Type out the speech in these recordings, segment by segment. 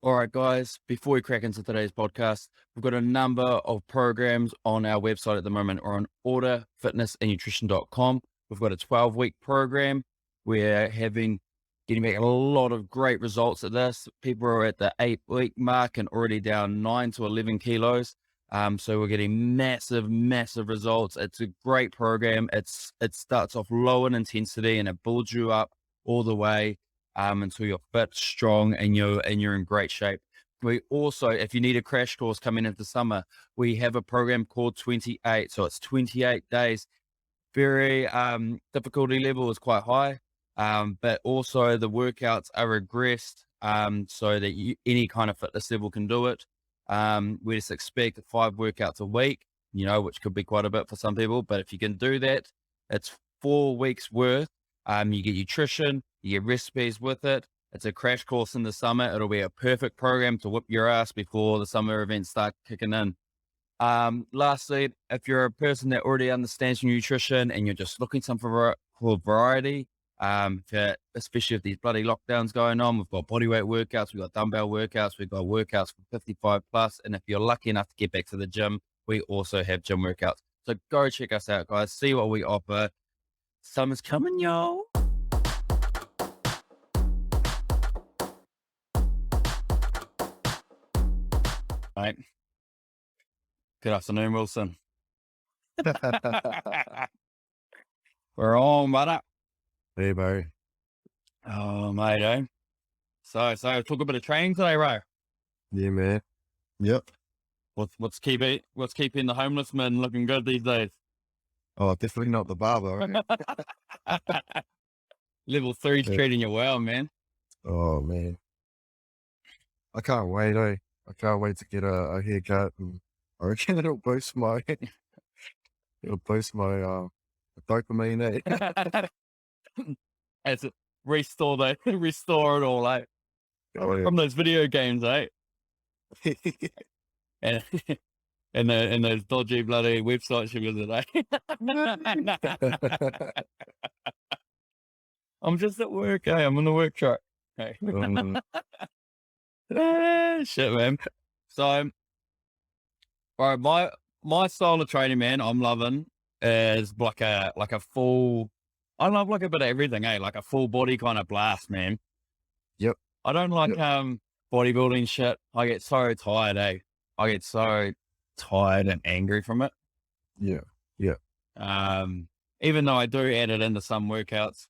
All right, guys, before we crack into today's podcast, we've got a number of programs on our website at the moment or on orderfitnessandnutrition.com. We've got a 12-week program. We're getting back a lot of great results at this. People are at the 8-week mark and already down 9 to 11 kilos. So we're getting massive results. It's a great program. It starts off low in intensity and it builds you up all the way until you're fit, strong, and you're in great shape. We also, if you need a crash course coming into summer, we have a program called 28. So it's 28 days. Very difficulty level is quite high, but also the workouts are regressed so that any kind of fitness level can do it. We just expect 5 workouts a week, which could be quite a bit for some people. But if you can do that, it's 4 weeks worth. You get nutrition, you get recipes with it. It's a crash course in the summer. It'll be a perfect program to whip your ass before the summer events start kicking in. Lastly, if you're a person that already understands your nutrition and you're just looking for variety, especially if these bloody lockdowns going on, we've got bodyweight workouts, we've got dumbbell workouts, we've got workouts for 55 plus. And if you're lucky enough to get back to the gym, we also have gym workouts. So go check us out, guys. See what we offer. Summer's coming, y'all. Right. Good afternoon, Wilson. We're on, brother. Hey, bro. Oh, mate, eh? So talk a bit of training today, bro. Yeah, man. Yep. What's keeping the homeless man looking good these days? Oh, definitely not the barber. Level 3's Yeah. treating you well, man. Oh, man. I can't wait, eh? I can't wait to get a haircut. And I reckon it'll boost my dopamine, eh? As it restore it all, eh? Oh, yeah. From those video games, eh? And and those dodgy bloody websites you visit, eh? I'm just at work, eh? I'm on the work truck. Hey. Shit, man. So, all right, my style of training, man, I'm loving is like a full. I love like a bit of everything, eh? Like a full body kind of blast, man. Yep. I don't like Yep. bodybuilding shit. I get so tired, eh? I get so tired and angry from it. Yeah. Yeah. Even though I do add it into some workouts,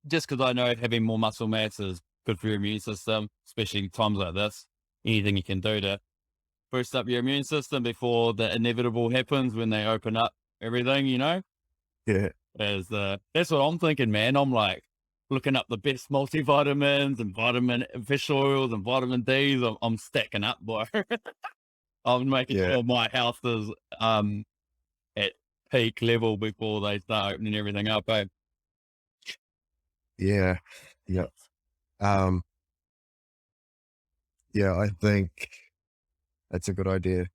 just because I know having more muscle mass is good for your immune system, especially times like this. Anything you can do to boost up your immune system before the inevitable happens when they open up everything, Yeah. that's what I'm thinking, man. I'm like looking up the best multivitamins and vitamin fish oils and vitamin D's. I'm stacking up, boy. I'm making Yeah. sure my health is at peak level before they start opening everything up, eh? Yeah. Yep. Yeah, I think that's a good idea.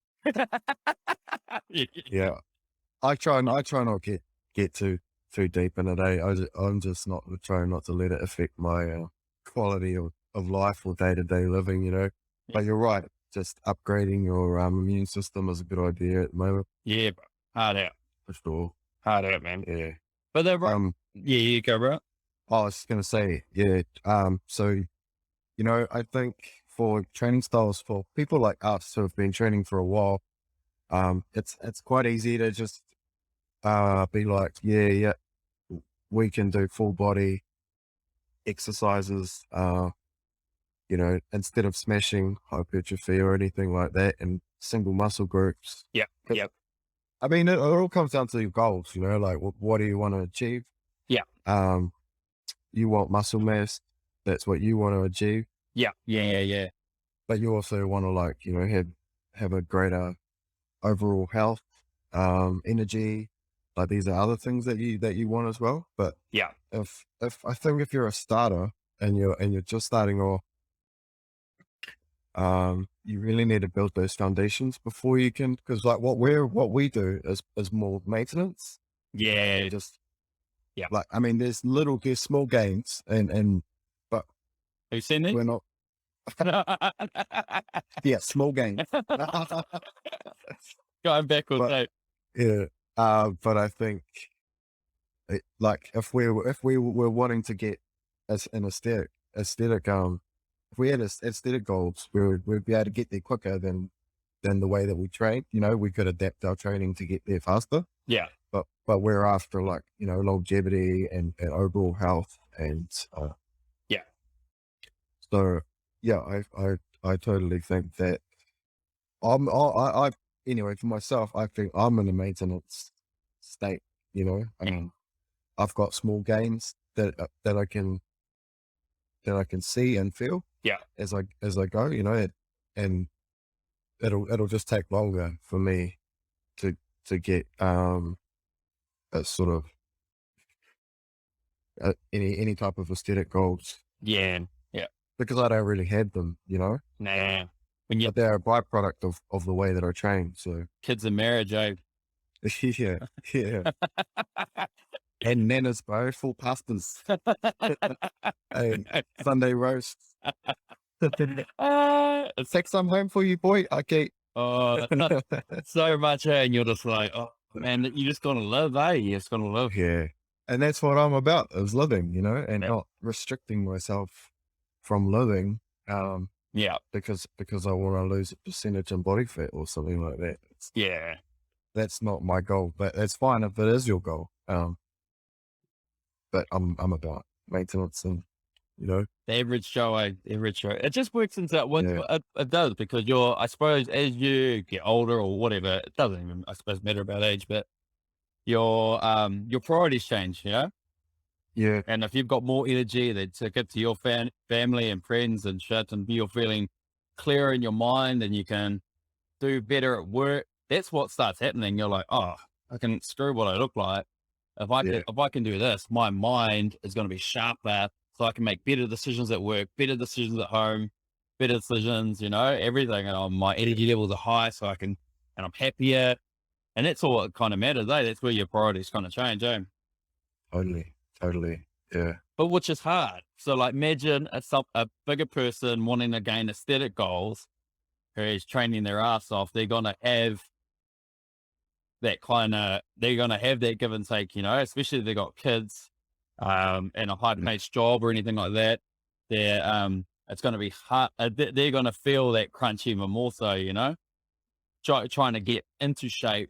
Yeah. I try not get too deep in it, eh? I'm just not trying not to let it affect my quality of life or day-to-day living, But you're right, just upgrading your immune system is a good idea at the moment, Yeah, bro. Hard out. for sure. Hard out, man. Yeah. But they're right. Um, Yeah, you go, bro. I was gonna say, yeah. So I think for training styles for people like us who have been training for a while, it's quite easy to just be like, yeah, we can do full body exercises, instead of smashing hypertrophy or anything like that in single muscle groups. Yeah. 'Cause, Yep. I mean, it all comes down to your goals, like what do you want to achieve? Yeah. You want muscle mass. That's what you want to achieve, Yeah. Yeah. but you also want to have a greater overall health, energy. Like these are other things that you want as well. But Yeah. if I think if you're a starter and you're just starting off, you really need to build those foundations before you can, because like what we do is more maintenance. Yeah. Just Yeah. like, I mean, there's small gains, but Have you seen that? we're not. Yeah, small gains. Going backwards, But eh? yeah, but I think like if we were wanting to get as an aesthetic if we had aesthetic goals, we'd be able to get there quicker than the way that we train. You know, we could adapt our training to get there faster. Yeah. But we're after like, you know, longevity and overall health and Yeah. so yeah, I totally think that I anyway for myself, I think I'm in a maintenance state. You know, I've got small gains that I can see and feel Yeah. as I go. You know, and it'll just take longer for me to get a sort of any type of aesthetic goals Yeah. Yeah. because I don't really have them. You know, Nah. When you but they're a byproduct of the way that I train. So kids in marriage, eh? yeah, yeah. And nanas, bro, full pastas. Hey, Sunday roast. It's Take some home for you, boy. Okay. oh, so much, eh? And you're just like, oh man, you just gonna live, eh? You're just gonna live. Yeah. And that's what I'm about is living, you know, and Yeah. not restricting myself from living Yeah. because I want to lose a percentage in body fat or something like that. Yeah. That's not my goal, but that's fine if it is your goal. But I'm about maintenance and, you know, The average Joe, eh? The average Joe. It just works into that one. yeah, It does because I suppose, as you get older or whatever, it doesn't even, I suppose, matter about age, but your priorities change, you know? yeah, And if you've got more energy to get to your family and friends and shit, and you're feeling clearer in your mind and you can do better at work, that's what starts happening. You're like, oh, I can screw what I look like. yeah, If I can do this, my mind is going to be sharper, so I can make better decisions at work, better decisions at home, better decisions, you know, everything. And my energy levels are high, so and I'm happier. And that's all that kind of matters, eh? That's where your priorities kind of change, eh? totally, totally, yeah, But which is hard. So like imagine a bigger person wanting to gain aesthetic goals who is training their ass off. They're going to have they're going to have that give and take, you know, especially if they've got kids, and a high mm, paced job or anything like that. It's going to be hard. They're going to feel that crunch even more so, you know, trying to get into shape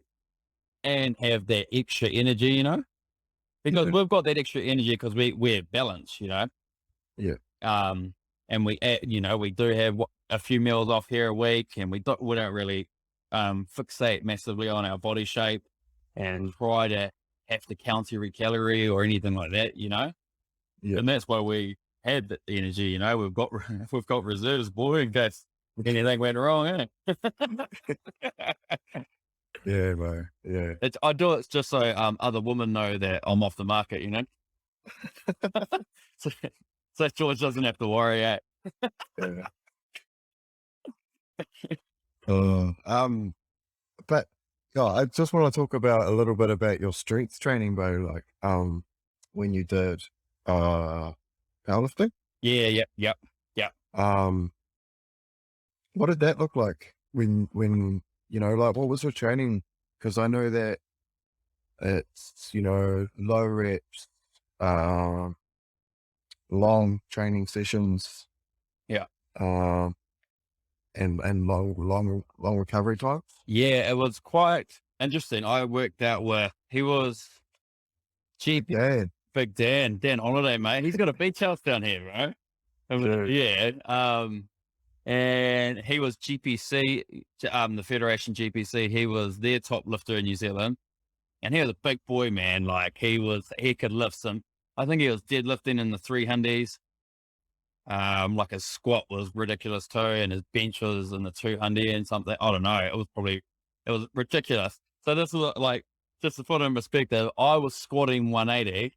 and have that extra energy, you know, because yeah, we've got that extra energy because we're balanced, you know. yeah, And you know, we do have a few meals off here a week, and we don't really fixate massively on our body shape and try to have to count every calorie or anything like that, you know. yeah, And that's why we had the energy, you know. We've got reserves, boy, in case anything went wrong, eh? yeah, bro, yeah. I do it just so other women know that I'm off the market, you know. so, so George doesn't have to worry, eh? Yeah. Uh, but yeah, I just want to talk about a little bit about your strength training, bro. Like, when you did powerlifting, Yeah, yep, yep, yep. um, what did that look like when you know, like, what was your training? Because I know that it's, you know, low reps, um, long training sessions, Yeah. um, and long recovery times. Yeah, it was quite interesting. I worked out where he was cheap, Yeah, big Dan Holiday, mate. He's got a beach house down here, bro. dude. Yeah. And he was GPC, the Federation GPC. He was their top lifter in New Zealand. And he was a big boy, man. Like he could lift I think he was deadlifting in the 300s. Like his squat was ridiculous too, and his bench was in the 200 and something. I don't know. It was ridiculous. So this was like, just to put it in perspective, I was squatting 180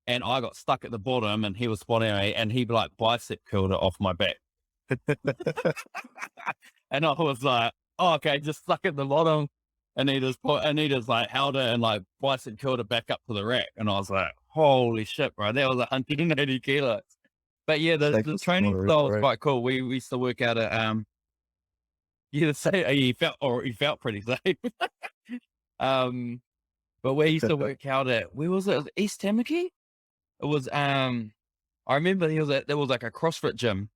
and I got stuck at the bottom and he was squatting me and he like bicep curled it off my back. And I was like, oh, okay, just stuck at the bottom. And he just like held it and like bicep curled it back up to the rack. And I was like, holy shit, bro, that was 180 kilos. But yeah, the Take this training water style was break. quite cool. We used to work out at yeah, say he felt pretty safe. um, but we used to work out at where was it? Was it East Tamaki? It was I remember there was like a CrossFit gym.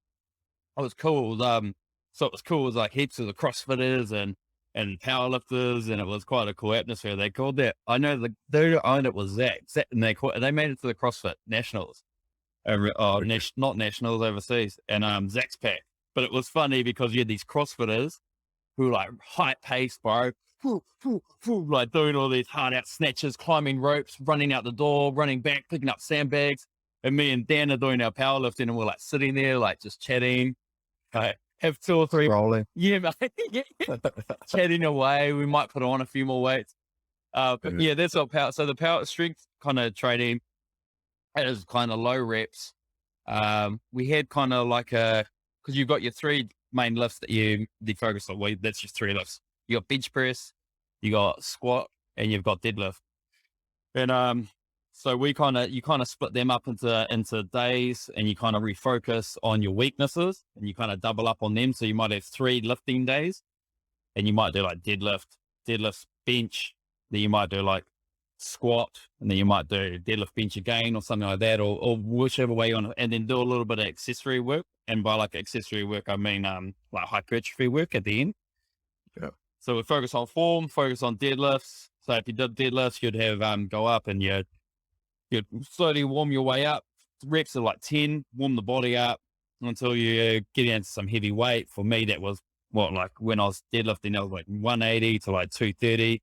It was cool. It was so it was cool. It was like heaps of the CrossFitters and powerlifters, and it was quite a cool atmosphere. They called that. I know the dude who owned it was Zach, and they made it to the CrossFit Nationals. Okay. Not nationals overseas, and Zach's pack. But it was funny because you had these CrossFitters who were like high pace, bro, like doing all these hard out snatches, climbing ropes, running out the door, running back, picking up sandbags. And me and Dan are doing our powerlifting, and we're like sitting there, like just chatting, have 2 or 3, Scrolling. yeah, mate, yeah, chatting away. We might put on a few more weights. But Yeah. yeah, that's our power. So the power strength kind of training, it is kind of low reps. We had kind of like because you've got your 3 main lifts that you focus on. Well, that's just 3 lifts. You got bench press, you got squat, and you've got deadlift. And so you kind of split them up into days, and you kind of refocus on your weaknesses, and you kind of double up on them. So you might have 3 lifting days, and you might do like deadlift, bench. Then you might do like squat, and then you might do deadlift, bench again, or something like that, or whichever way you want to, and then do a little bit of accessory work. And by like accessory work, I mean like hypertrophy work at the end. Yeah. So we focus on form, focus on deadlifts. So if you did deadlifts, you'd have go up and you'd slowly warm your way up. Reps are like 10, warm the body up until you get into some heavy weight. For me, that was like when I was deadlifting, I was like 180 to like 230.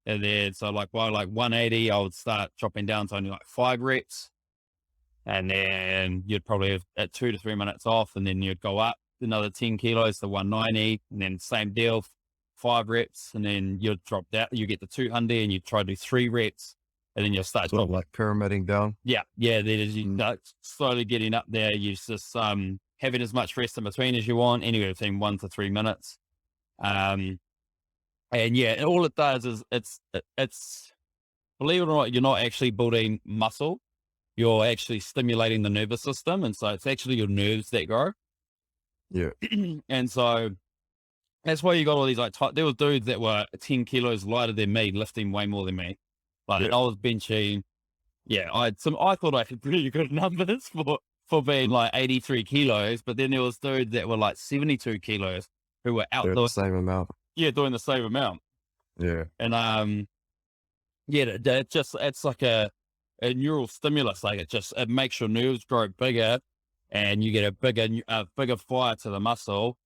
And then so like by like 180, I would start dropping down to only like 5 reps. And then you'd probably have at 2 to 3 minutes off, and then you'd go up another 10 kilos to 190, and then same deal, 5 reps, and then you'd drop down, you get to 200, and you try to do 3 reps, and then you'll start Sort of dropping. like pyramiding down. Yeah. Then as you start slowly getting up there, you just having as much rest in between as you want, anywhere between 1 to 3 minutes. And yeah, all it does is it's believe it or not, you're not actually building muscle. You're actually stimulating the nervous system. And so it's actually your nerves that grow. Yeah. And so that's why you got all these like, there was dudes that were 10 kilos lighter than me, lifting way more than me. Like I was benching. Yeah. I thought I had pretty good numbers for being like 83 kilos, but then there was dudes that were like 72 kilos who were out They're there. the same amount. Yeah. Doing the same amount. Yeah. And yeah, it's like a neural stimulus. Like it makes your nerves grow bigger, and you get a bigger fire to the muscle.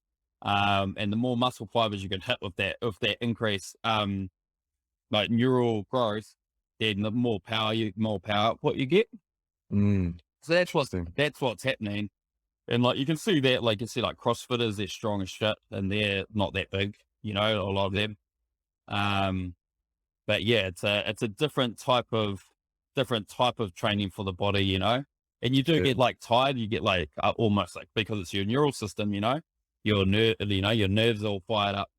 And the more muscle fibers you can hit with that increase, like neural growth, then the more power output you get. Mm. So that's Interesting. what's happening. And like you can see that, like you see like CrossFitters, they're strong as shit, and they're not that big, a lot of them. But yeah, it's a different type of training for the body, and you do Yeah. get like tired. You get like almost like, because it's your neural system, your nerves all fired up.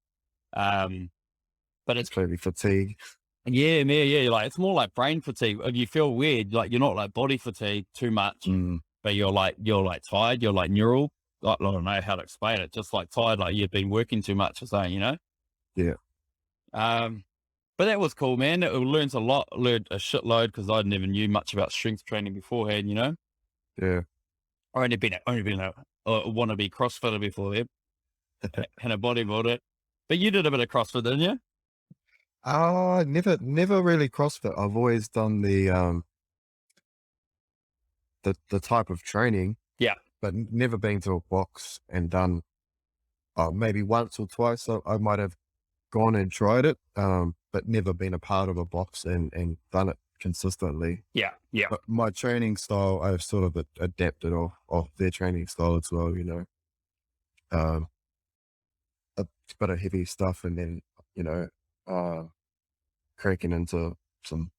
But it's Maybe fatigue. yeah, like it's more like brain fatigue. You feel weird, like you're not like body fatigue too much, Mm. but you're like tired. You're like neural. I don't know how to explain it. Just like tired, like you've been working too much or something, Yeah. But that was cool, man. It learned a shitload, because I never knew much about strength training beforehand, Yeah. I only been a wannabe CrossFitter before then, and a bodybuilder. But you did a bit of CrossFit, didn't you? Never really CrossFit. I've always done the type of training. Yeah. But never been to a box and done, maybe once or twice. So I might have gone and tried it, but never been a part of a box and done it consistently. Yeah. But my training style, I've sort of adapted off their training style as well, a bit of heavy stuff, and then, cracking into some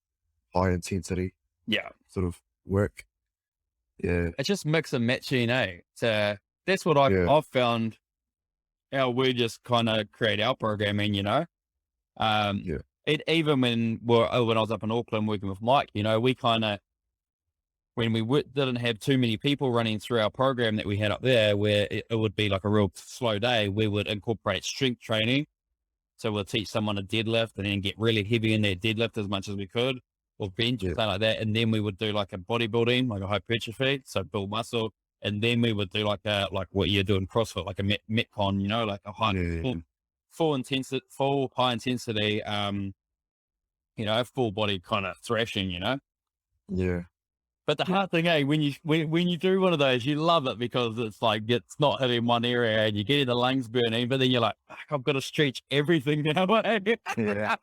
high intensity Yeah. sort of work. Yeah. It's just mix and matching, eh? So that's what I've found, how we just kind of create our programming, Yeah. Even when I was up in Auckland working with Mike, we kind of, when we didn't have too many people running through our program that we had up there, where it would be like a real slow day, we would incorporate strength training. So we'll teach someone a deadlift and then get really heavy in their deadlift as much as we could, or bench or Yeah. something like that. And then we would do like a bodybuilding, like a hypertrophy, so build muscle. And then we would do like what you're doing CrossFit, like a Metcon, like a high, Yeah. full high intensity, full body kind of thrashing. Yeah. But the hard thing, when you do one of those, you love it because it's like it's not hitting one area and you're getting the lungs burning, but then you're like, fuck, I've got to stretch everything now. Yeah.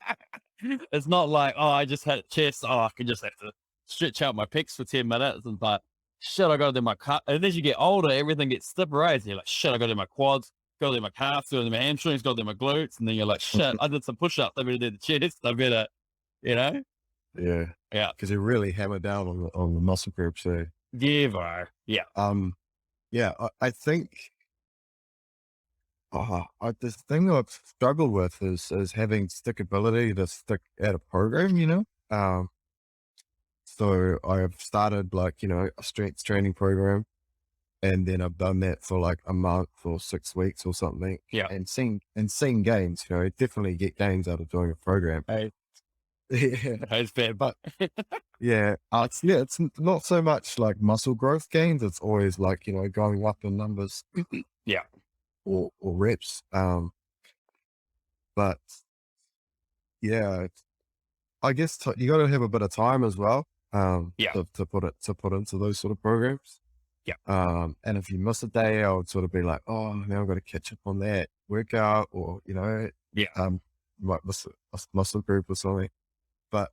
It's not like, oh, I just had chest. Oh, I can just have to stretch out my pecs for 10 minutes. And like, shit, I got to do my cut. And as you get older, everything gets stiffer, right? And you're like, shit, I got to do my quads, got to do my calves, got to do my hamstrings, got to do my glutes. And then you're like, shit, I did some push-ups. I better do the chest. I better, you know? Yeah. Yeah. Because you really hammer down on the muscle groups. So, Yeah, bro. Yeah. yeah, I think the thing I've struggled with is having stickability to stick at a program. So I've started like, a strength training program, and then I've done that for like a month or 6 weeks or something. Yeah. And seeing gains, definitely get gains out of doing a program. Hey, Yeah. it's bad, but Yeah. It's not so much like muscle growth gains. It's always like, going up in numbers yeah. or reps. But yeah, I guess you got to have a bit of time as well. Yeah. To put into those sort of programs. Yeah. And if you miss a day, I would sort of be like, oh, now I've got to catch up on that workout, or, Yeah. might miss a muscle group or something. But,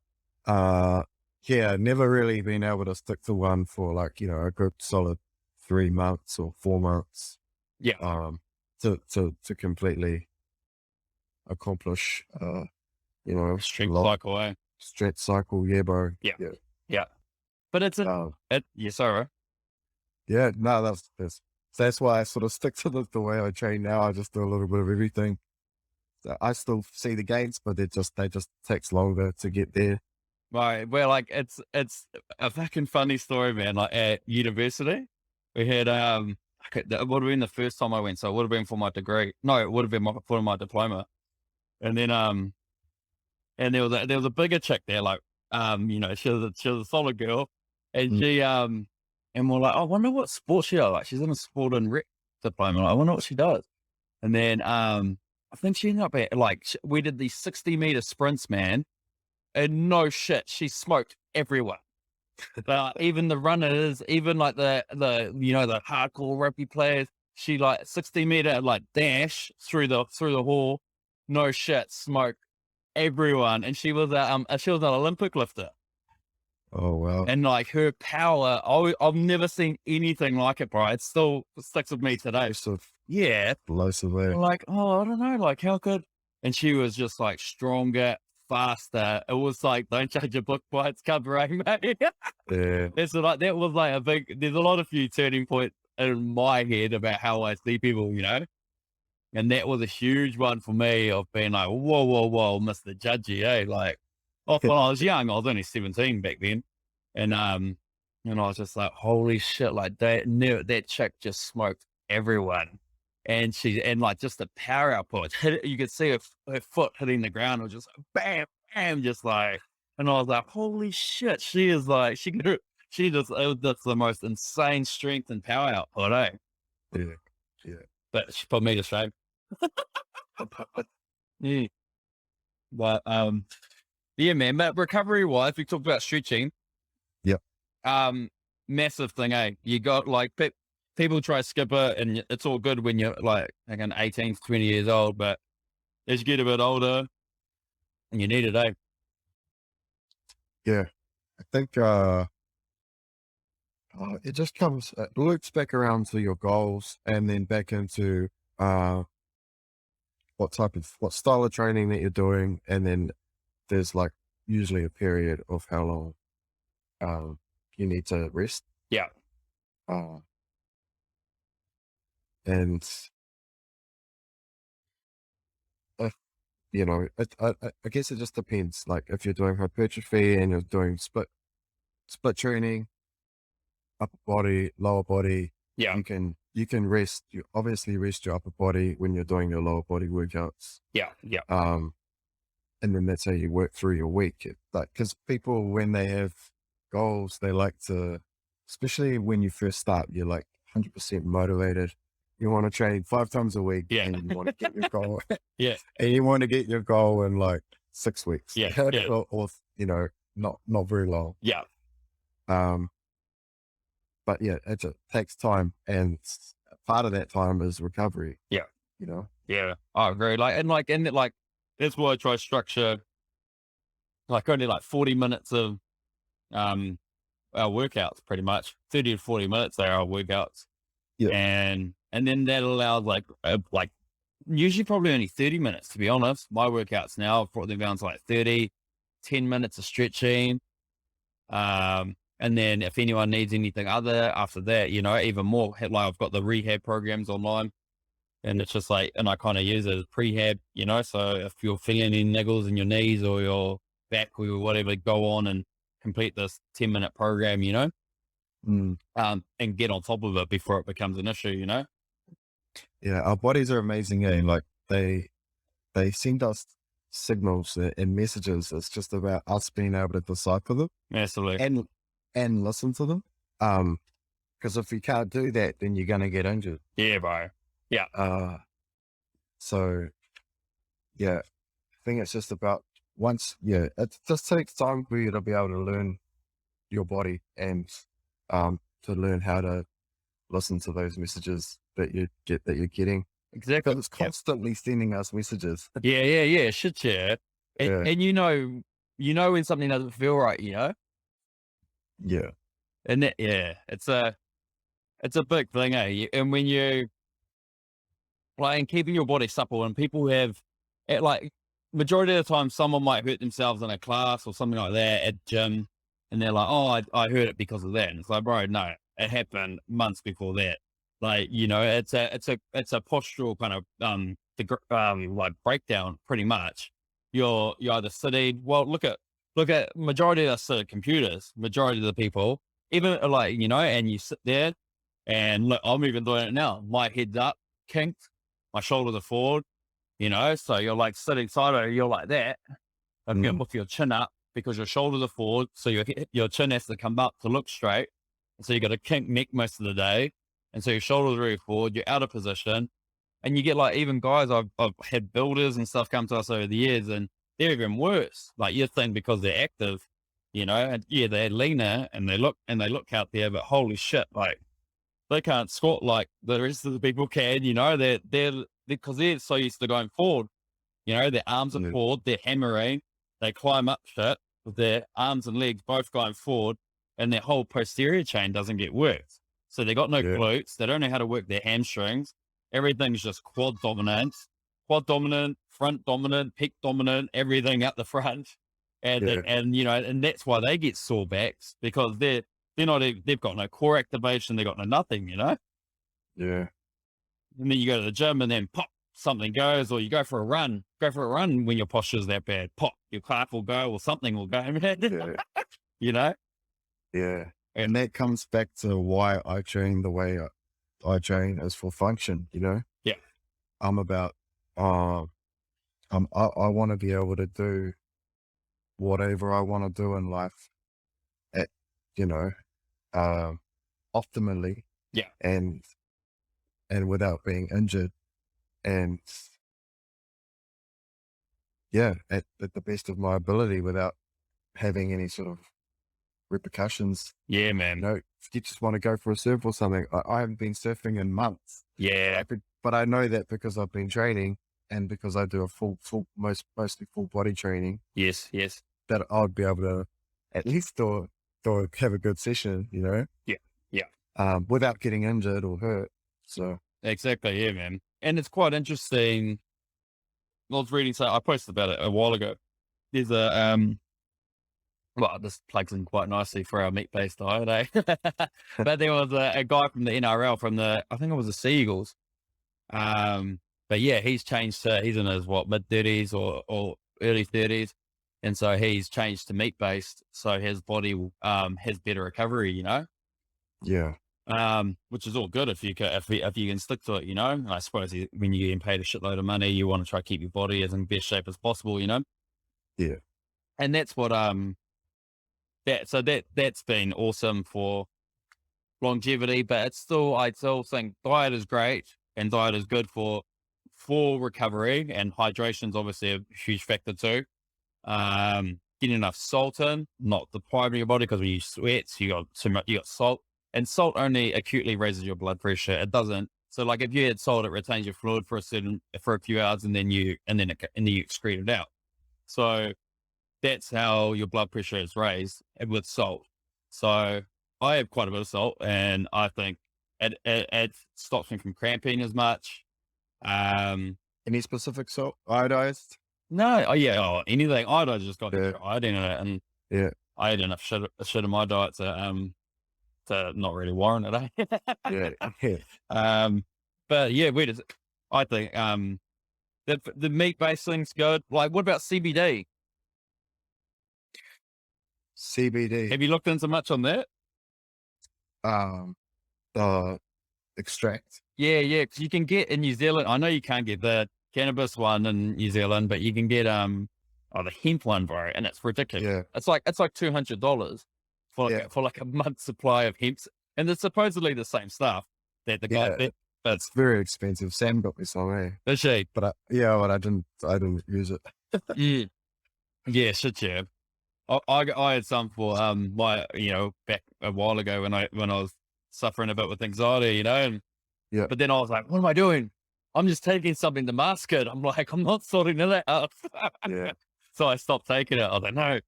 yeah, never really been able to stick to one for like, a good solid 3 months or 4 months, Yeah. to completely accomplish, Strength lot cycle, eh? stretch cycle. Yeah, bro. Yeah. Yeah. Yeah. But it's yes, sorry. Yeah, no, that's why I sort of stick to the way I train now. I just do a little bit of everything. So I still see the gains, but they just takes longer to get there. Right. Well, like it's a fucking funny story, man. Like at university, we had that would have been the first time I went, so it would have been for my degree. No, it would have been for my diploma. And then and there was a bigger chick there, like she was a solid girl, and Mm. she and we're like, I wonder what sport she does. Like she's in a sport and rec diploma. Like, I wonder what she does. And then I think she ended up at like we did these 60-meter sprints, man, and no shit, she smoked everyone. Even the runners, even like the hardcore rugby players, she like 60-meter like dash through the hall, no shit, smoked everyone, and she was an Olympic lifter, Oh wow. and like her power, I've never seen anything like it, bro. It still sticks with me today. Sort of Yeah, explosively. I'm like, oh, I don't know, like how could? And she was just like stronger, faster. It was like, don't judge a book by its cover, eh, mate? Yeah. It's like that was like a big. There's a lot of few turning points in my head about how I see people. And that was a huge one for me of being like, whoa, whoa, whoa, Mr. Judgy, eh? Like, when I was young, I was only 17 back then. And I was just like, holy shit, like that chick just smoked everyone. And like just the power output, you could see her foot hitting the ground. It was just like, bam, bam, just like, and I was like, holy shit, she is like, it was just the most insane strength and power output, eh? Yeah. Yeah. But she put me to shame. Yeah. But yeah, man. But recovery wise, we talked about stretching. Yep. Massive thing, eh? You got like people try to skip it, and it's all good when you're like 18 to 20 years old. But as you get a bit older, and you need it, eh? Yeah. I think it just it loops back around to your goals, and then back into what style of training that you're doing, and then there's like usually a period of how long you need to rest. Yeah. Uh, and if, I guess it just depends. Like if you're doing hypertrophy and you're doing split training, upper body, lower body. Yeah. You can rest. You obviously rest your upper body when you're doing your lower body workouts. Yeah. Yeah. And then that's how you work through your week. Like, because people, when they have goals, they like to, especially when you first start, you're like 100% motivated. You want to train 5 times a week, Yeah. and you want to get your goal, Yeah. and you want to get your goal in like 6 weeks, Yeah. Yeah. or not very long. Yeah. Um, but yeah, it takes time, and part of that time is recovery. Yeah. Yeah, I agree. That's why I try to structure like only like 40 minutes of, our workouts, pretty much 30 to 40 minutes. They are our workouts. Yeah. And then that allows like usually probably only 30 minutes, to be honest. My workouts now, I've brought them down to like 30, 10 minutes of stretching. And then if anyone needs anything other after that, even more, like I've got the rehab programs online, and it's just like, and I kind of use it as prehab, so if you're feeling any niggles in your knees or your back or whatever, go on and complete this 10-minute program, Mm. and get on top of it before it becomes an issue, Yeah, our bodies are amazing, like they send us signals and messages. It's just about us being able to decipher them Massively. and listen to them. Because if you can't do that, then you're gonna get injured. Yeah, bro. Yeah. So yeah, I think it's just about it just takes time for you to be able to learn your body and to learn how to listen to those messages that you're getting. Exactly. Because it's constantly sending us messages. Yeah. Shit, yeah. Yeah. And when something doesn't feel right, Yeah. and it's a big thing, eh? And when you like, and keeping your body supple, and people have, like, majority of the time, someone might hurt themselves in a class or something like that at gym, and they're like, "Oh, I hurt it because of that." And it's like, bro, no, it happened months before that. Like, it's a postural kind of like breakdown, pretty much. You're either sitting. Well, look at majority of us sit at computers. Majority of the people, even like, and you sit there, and look, I'm even doing it now. My head's up, kinked, my shoulders are forward, so you're like sitting sideways, you're like that, and with your chin up because your shoulders are forward. So your chin has to come up to look straight. So you got a kink neck most of the day. And so your shoulders are very forward, you're out of position. And you get like, even guys, I've had builders and stuff come to us over the years, and they're even worse. Like, you think because they're active, and yeah, they're leaner and they look out there, but holy shit, like, they can't squat like the rest of the people can, they're because they're so used to going forward, their arms are forward, they're hammering, they climb up shit with their arms and legs both going forward, and their whole posterior chain doesn't get worked. So they got no glutes, they don't know how to work their hamstrings. Everything's just quad dominant, front dominant, pec dominant, everything out the front. And, and that's why they get sore backs, because they've got no core activation. They've got no nothing, Yeah. And then you go to the gym and then pop, something goes, or you go for a run when your posture's that bad, pop, your calf will go or something will go, Yeah. Yeah. And that comes back to why I train the way I train is for function, Yeah. I'm about, I want to be able to do whatever I want to do in life at, optimally. Yeah. And without being injured, and at the best of my ability without having any sort of repercussions. Yeah, man. If you just want to go for a surf or something, I haven't been surfing in months. Yeah. But I know that because I've been training, and because I do a mostly full body training. Yes. That I'd be able to at least do have a good session, Yeah. Without getting injured or hurt. So Exactly. Yeah, man. And it's quite interesting. I was reading, so I posted about it a while ago. There's a, well, this plugs in quite nicely for our meat-based diet, eh? But there was a guy from the NRL, I think it was the Sea Eagles. But yeah, he's changed he's in his mid-30s or early 30s. And so he's changed to meat-based, so his body has better recovery, Yeah. which is all good if you can, if you can stick to it, you know. I suppose when you're getting paid a shitload of money, you want to try to keep your body as in best shape as possible, you know. Yeah. And that's what that's been awesome for longevity. But I still think diet is great and diet is good for recovery, and hydration is obviously a huge factor too. Getting enough salt in, not depriving your body, because when you sweat, you got too much, you got salt, and salt only acutely raises your blood pressure. It doesn't. So like if you had salt, it retains your fluid for a few hours, and then you excrete it out. So that's how your blood pressure is raised with salt. So I have quite a bit of salt, and I think it stops me from cramping as much. Um, Any specific salt? Iodized? no, oh yeah, anything. I just got Yeah. extra iodine in it, and Yeah. I had enough shit in my diet to not really warrant it. Eh? Yeah. Yeah. But yeah, I think the meat based thing's good. Like, what about CBD? CBD. Have you looked into much on that? The extract. Yeah, because you can get in New Zealand. I know you can't get the cannabis one in New Zealand, but you can get the hemp one, bro, and it's ridiculous. Yeah. It's like $200 for Yeah. like a month's supply of hemp, and it's supposedly the same stuff that the guy. Yeah. But It's very expensive. Sam got me some, eh? is she? But I didn't use it. Mm, yeah, shit, yeah. I had some for my back a while ago when I was suffering a bit with anxiety, and Yeah. but then I was like, what am I doing? I'm just taking something to mask it. I'm like, I'm not sorting it out. Yeah. So I stopped taking it. I was like, no.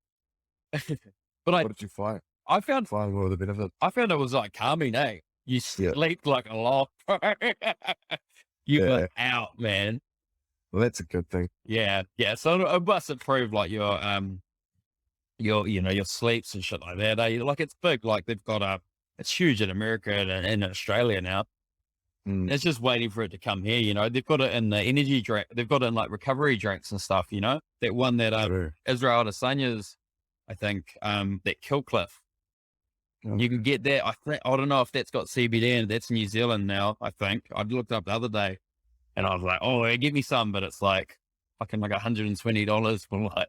But What did you find? I found Find the benefit. it was like calming, eh? You Yeah. sleep like a lot. You Yeah. were out, man. Well, that's a good thing. Yeah. So it must improve like your your sleeps and shit like that. Like it's big. Like they've got it's huge in America and in Australia now. Mm. It's just waiting for it to come here. They've got it in the energy drink. They've got it in like recovery drinks and stuff. That one that True. Israel Adesanya's, I think, that Killcliff. Oh. You can get that. I don't know if that's got CBD in it. That's New Zealand now, I think. I looked up the other day and I was like, oh, yeah, give me some, but it's like fucking like $120 for like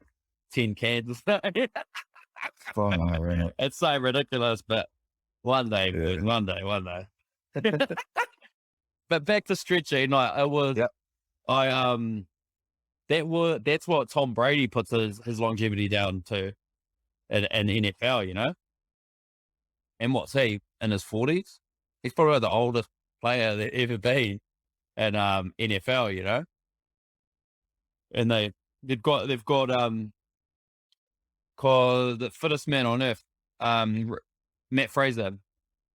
10 cans. Right. It's so ridiculous, but one day, Yeah. dude, one day. But back to stretching, like it was, Yep. that's what Tom Brady puts his longevity down to in NFL, And what's he in his 40s? He's probably the oldest player that ever been in NFL, And they've got called the fittest man on earth, Matt Fraser.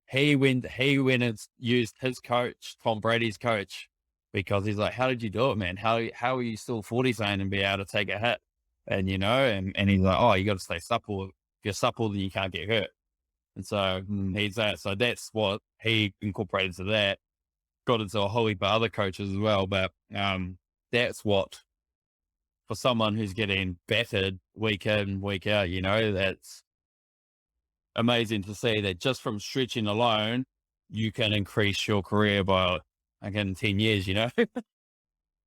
He went and used his coach, Tom Brady's coach, because he's like, how did you do it, man? How are you still 40 saying and be able to take a hit? And and he's like, oh, you got to stay supple. If you're supple, then you can't get hurt. And so he's that. So that's what he incorporated to that. Got into a whole heap of other coaches as well, but that's what, for someone who's getting battered week in, week out, that's amazing to see that just from stretching alone, you can increase your career by, again, 10 years,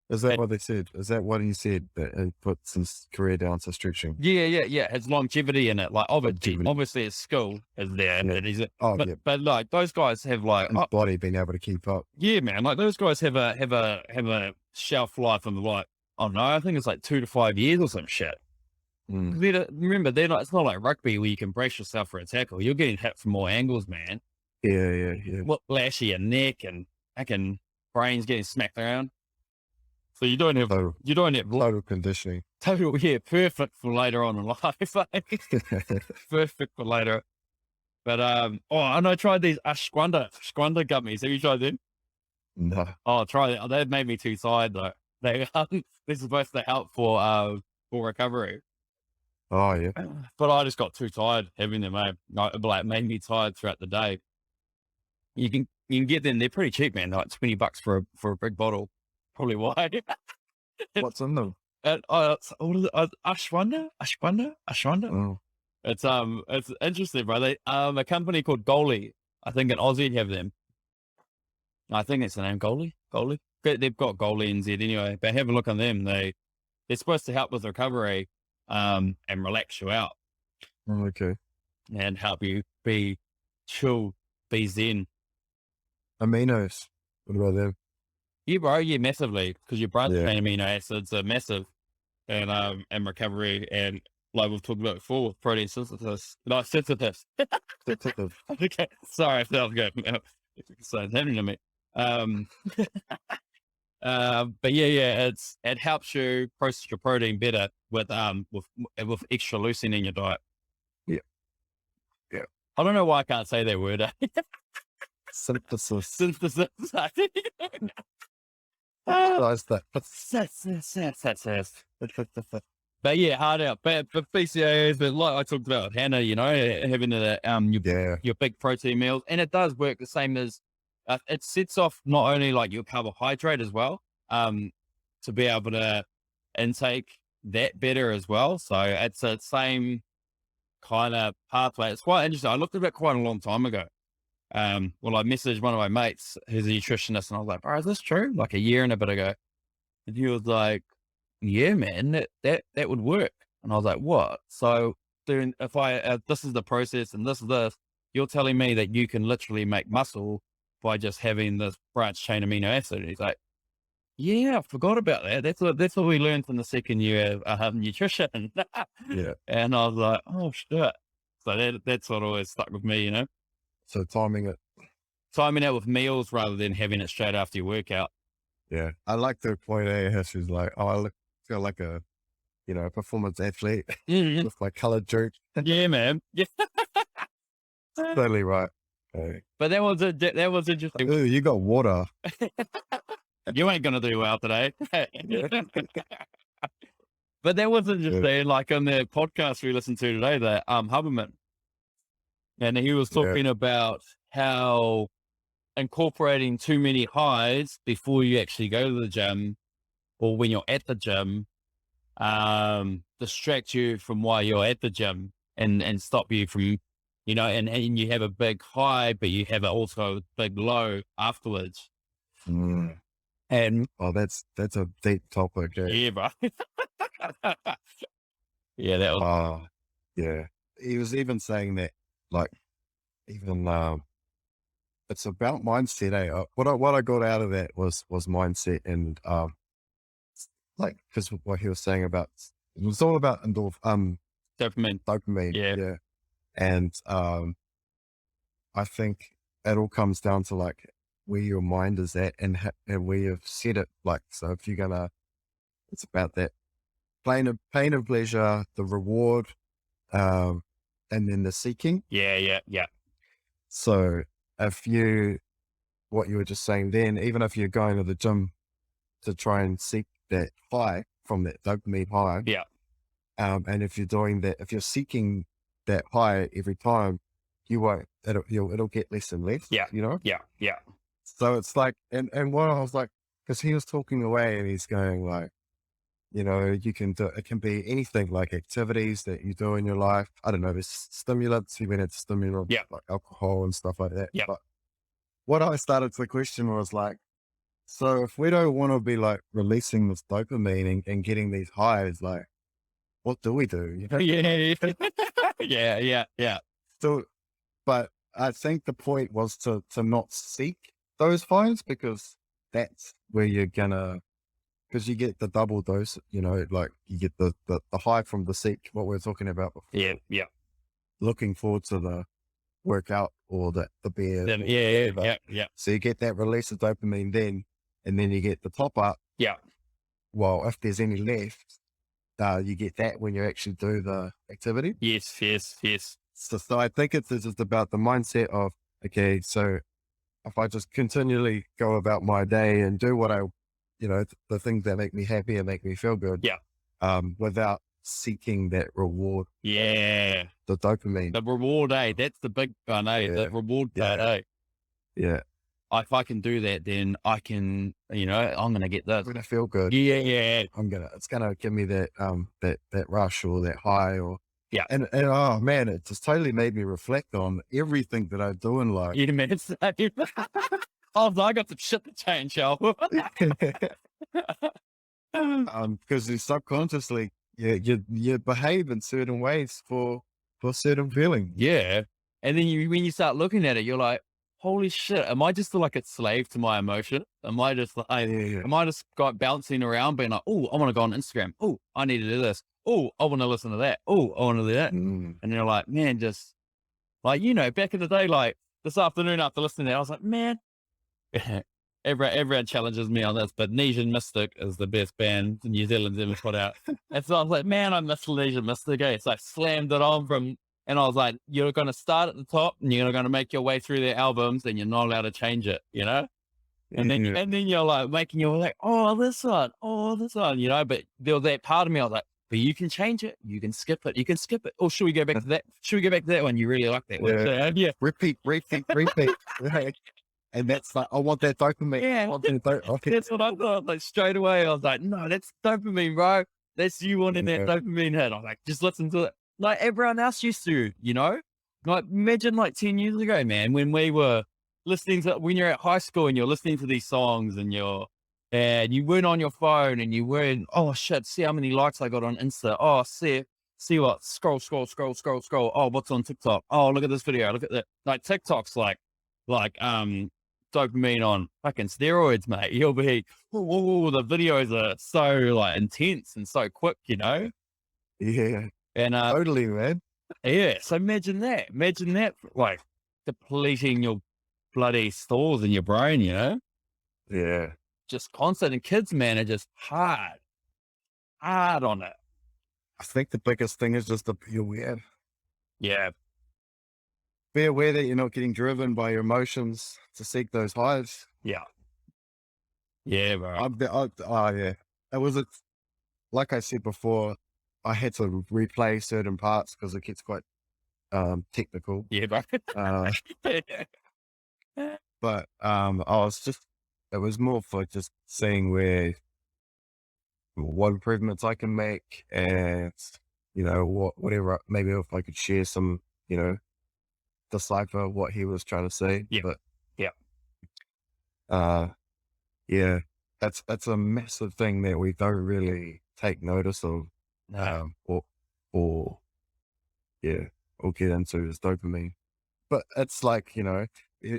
Is that what they said? Is that what he said, that he puts his career down to stretching? Yeah. It's longevity in it. Like, Longevity. obviously his skill is there. Yeah. And Oh, but, yeah. but like those guys have like, His body being able to keep up. yeah, man, like those guys have a shelf life of like, I don't know, I think it's like 2 to 5 years or some shit. Mm. Remember, it's not like rugby where you can brace yourself for a tackle. You're getting hit from all angles, man. Yeah. Whiplash of your neck and fucking brains getting smacked around. So you don't have Total conditioning. total, yeah, perfect for later on in life. Perfect for later. But and I tried these ashwagandha gummies. Have you tried them? No. Oh, try it. They made me too tired though. They're supposed to help for recovery. Oh, yeah. But I just got too tired having them, eh? Like made me tired throughout the day. You can get them. They're pretty cheap, man. Like $20 for a big bottle. Probably why. What's in them? What is it? Ashwagandha. Oh, It's interesting, bro. They a company called Golly. I think in Aussie have them. I think it's the name Goalie. They've got Goalie NZ anyway, but have a look on them. They're supposed to help with recovery, and relax you out Oh, okay. and help you be chill, be zen. Aminos. What about them? Yeah, bro. Yeah, massively, because your branched Yeah. chain amino acids are massive and recovery, and like we've talked about before with protein synthesis. No, synthesis. Okay, sorry, I felt good. So it's happening to me. But yeah, it helps you process your protein better with extra leucine in your diet. Yeah. Yeah. I don't know why I can't say that word. Synthesis. Synthesis. Nice that. But yeah, hard out. But BCAAs, but like I talked about Hannah, having your big protein meals, and it does work the same as it sets off not only like your carbohydrate as well, to be able to intake that better as well. So it's the same kind of pathway. It's quite interesting. I looked at it quite a long time ago. Well, I messaged one of my mates who's a nutritionist, and I was like, "Bro, is this true?" Like a year and a bit ago, and he was like, "Yeah, man, that would work." And I was like, "What?" So, doing if I this is the process and this is this, you're telling me that you can literally make muscle by just having this branched chain amino acid? And he's like, "Yeah, I forgot about that. That's what we learned from the second year of nutrition." Yeah. And I was like, "Oh shit!" So that's what always stuck with me, So timing it. timing out with meals rather than having it straight after your workout. Yeah. I like the point how she's like, oh, I feel like a performance athlete Mhm. with my colored jerk. Yeah, man. Yeah. Totally right. Hey. But that was interesting. Ooh, you got water. You ain't gonna do well today. But that was interesting. Like on the podcast we listened to today, the Huberman, and he was talking about how incorporating too many highs before you actually go to the gym, or when you're at the gym, distract you from why you're at the gym and stop you from, and you have a big high, but you have also a big low afterwards. Mm. And Oh, that's a deep topic. yeah, bro. Yeah, that was, Yeah. He was even saying that, like, even it's about mindset. What I got out of that was mindset, and like, because what he was saying about, it was all about dopamine. yeah. Yeah. And I think it all comes down to like where your mind is at, and where you've set it. Like, so if you're gonna, it's about that pain of pleasure, the reward, and then the seeking. Yeah. So if what you were just saying then, even if you're going to the gym to try and seek that high from that dopamine high, Yeah. and if you're doing that, if you're seeking that high every time, you won't. It'll get less and less. Yeah. Yeah. So it's like, and what I was like, because he was talking away, and he's going like, you can do, it can be anything, like activities that you do in your life. I don't know, there's stimulants, he went into stimulants, Yeah. like alcohol and stuff like that. Yeah. But what I started to question was like, so if we don't want to be like releasing this dopamine and getting these highs, like, what do we do? Yeah. So, but I think the point was to not seek those highs, because that's where you're gonna, because you get the double dose, like you get the high from the seek, what we were talking about before. Yeah. Looking forward to the workout or the beer. Yeah. So you get that release of dopamine then, and then you get the top up. Yeah. Well, if there's any left, you get that when you actually do the activity. Yes. So I think it's just about the mindset of, okay, so if I just continually go about my day and do what the things that make me happy and make me feel good. Yeah. Without seeking that reward. Yeah. The dopamine. The reward, that's the big one, Yeah. the reward part, Yeah. If I can do that, then I can, I'm going to get this. I'm going to feel good. Yeah. It's going to give me that, that rush or that high, or Yeah. And oh man, it just totally made me reflect on everything that I do in life. You mean it's I got some shit to change, y'all. Because you subconsciously, you behave in certain ways for certain feelings. Yeah. And then when you start looking at it, you're like, holy shit, am I just like a slave to my emotion? Am I just like, Yeah. am I just got bouncing around being like, oh, I want to go on Instagram. Oh, I need to do this. Oh, I want to listen to that. Oh, I want to do that. Mm. And you're like, man, just like, back in the day, like this afternoon after listening to that, I was like, man, everyone challenges me on this, but Nesian Mystic is the best band New Zealand's ever put out. And so I was like, man, I miss Nesian Mystic. So I slammed it on and I was like, you're going to start at the top and you're going to make your way through their albums and you're not allowed to change it, And then, Yeah. and then you're like oh, this one, but there was that part of me, I was like, but you can change it. You can skip it. You can skip it. Or should we go back to that? Should we go back to that one? You really like that one. Yeah. Yeah. Repeat. Right. And that's like, I want that dopamine. Yeah. I want that okay. That's what I thought. Like straight away, I was like, no, that's dopamine, bro. That's you wanting that Yeah. dopamine hit. I was like, just listen to it. Like everyone else used to, Like imagine like 10 years ago, man, when we were when you're at high school and you're listening to these songs and you weren't on your phone and you weren't, oh shit, see how many likes I got on Insta. Oh, see what, scroll. Oh, what's on TikTok? Oh, look at this video. Look at that. Like TikTok's like dopamine on fucking steroids, mate. You'll be, whoa, the videos are so like intense and so quick, Yeah. And Totally, man. yeah, so imagine that like depleting your bloody stores in your brain, Yeah. just constant. And kids, man, are just hard on it. I think the biggest thing is just to be aware. Yeah, Be aware that you're not getting driven by your emotions to seek those highs. yeah, bro. Yeah. It was like I said before, I had to replay certain parts because it gets quite technical. Yeah, bro. Uh, but it was more for just seeing what improvements I can make and, whatever, maybe if I could share some, decipher what he was trying to say. Yeah. But Yeah. yeah, that's a massive thing that we don't really take notice of, No. or get into is dopamine. But it's like,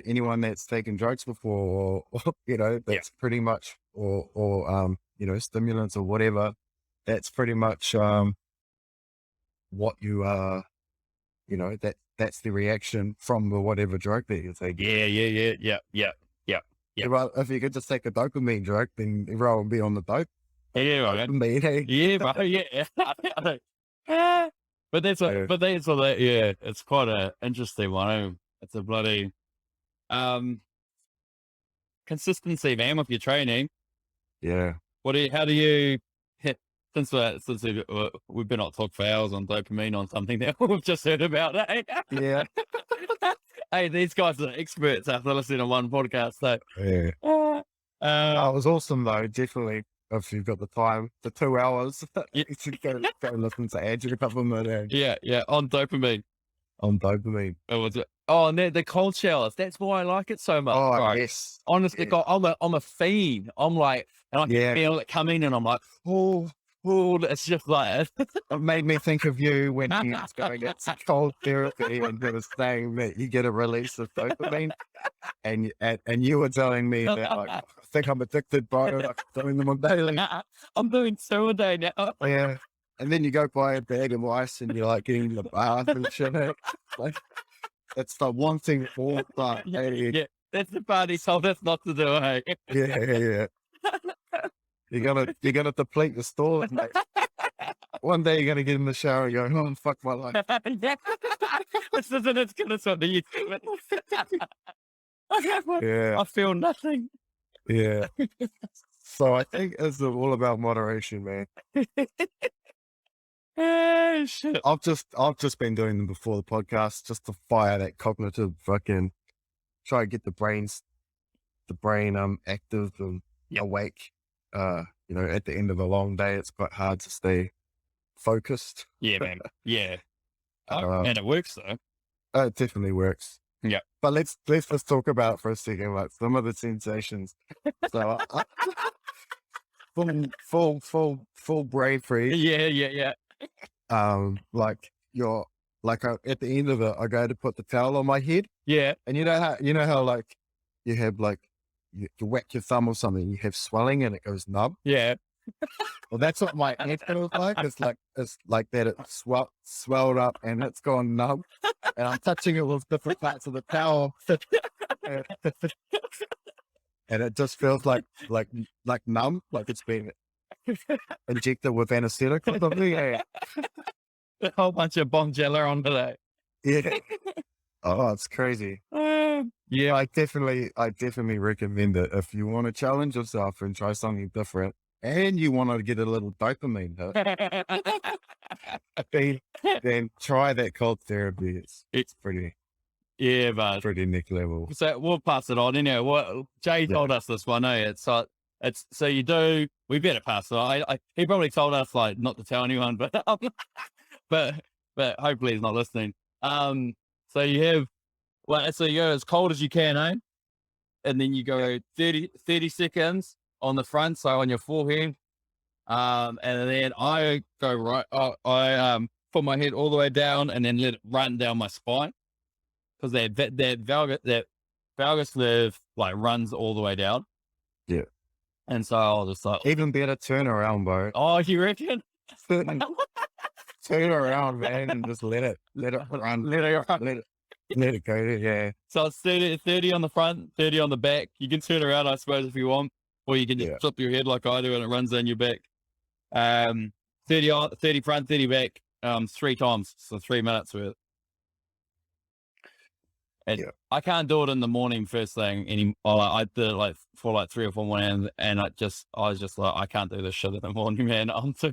anyone that's taken drugs before or that's pretty much, or stimulants or whatever, that's pretty much, what you are, that's the reaction from the whatever drug that you're taking. Yeah. Well, if you could just take a dopamine drug, then everyone would be on the dope. Yeah, right. Dopamine, hey? Yeah, bro. Yeah. But that's what, it's quite a interesting one. It's a bloody, consistency, man, with your training. Yeah. How do you, since we've been on talk for hours on dopamine on something that we've just heard about, eh? Yeah. Hey, these guys are experts after listening to one podcast, so. Yeah. It was awesome though, definitely. If you've got the time, the 2 hours, Yeah. you should go listen to Andrew a couple of minutes Yeah, on dopamine. on dopamine. And the cold showers. That's why I like it so much. Oh, right? yes. Honestly, Yeah. I'm a fiend. I'm like, and I can feel it coming, and I'm like, oh, it's just like It made me think of you when you was going to cold therapy and you was saying that you get a release of dopamine and you were telling me that like, I think I'm addicted by it, like doing them on daily. I'm doing 2 a day now. Yeah. And then you go buy a bag of ice and you're like getting the bath and shit. Like, that's the one thing all the Yeah, that's the party told us not to do, hey. Yeah. You're gonna deplete the store, mate. One day you're gonna get in the shower and go, oh fuck my life. This isn't as good as what the YouTube. Yeah. I feel nothing. Yeah. So I think it's all about moderation, man. Shit. I've just been doing them before the podcast just to fire that cognitive fucking try to get the brain active and awake. At the end of a long day, it's quite hard to stay focused. Yeah, man. Yeah. And it works though. It definitely works. Yeah. But let's just talk about for a second, like some of the sensations. So full brain freeze. Yeah. Like at the end of it, I go to put the towel on my head. Yeah. And you know how like you have like you whack your thumb or something, you have swelling and it goes numb. Yeah. Well, that's what my head feels like. It's like that. It swelled up and it's gone numb, and I'm touching it with different parts of the towel, and it just feels like numb, like it's been injected with anesthetic or something. Yeah. A whole bunch of Bonjela on today. Yeah. Oh, it's crazy. Yeah. I definitely recommend it if you want to challenge yourself and try something different, and you want to get a little dopamine hit, then try that cold therapy. It's pretty next level. So we'll pass it on. Anyway, what Jay told us this one. So you do. We better pass it on. He probably told us like not to tell anyone, but but hopefully he's not listening. So you have so you go as cold as you can, eh? And then you go 30 seconds on the front, so on your forehead. And then I go right. I put my head all the way down and then let it run down my spine, because that valgus nerve like runs all the way down. Yeah. And so I'll just like, even better turn around, bro. oh, you reckon? Turn around, man, and just let it run. Let it go. Yeah. So it's 30 on the front, 30 on the back. You can turn around, I suppose, if you want, or you can just flip your head like I do and it runs down your back. 30 front, 30 back, 3 times. So 3 minutes worth. And I can't do it in the morning first thing anymore. I did it like for like 3 or 4 mornings, and I was just like, I can't do this shit in the morning, man. I'm too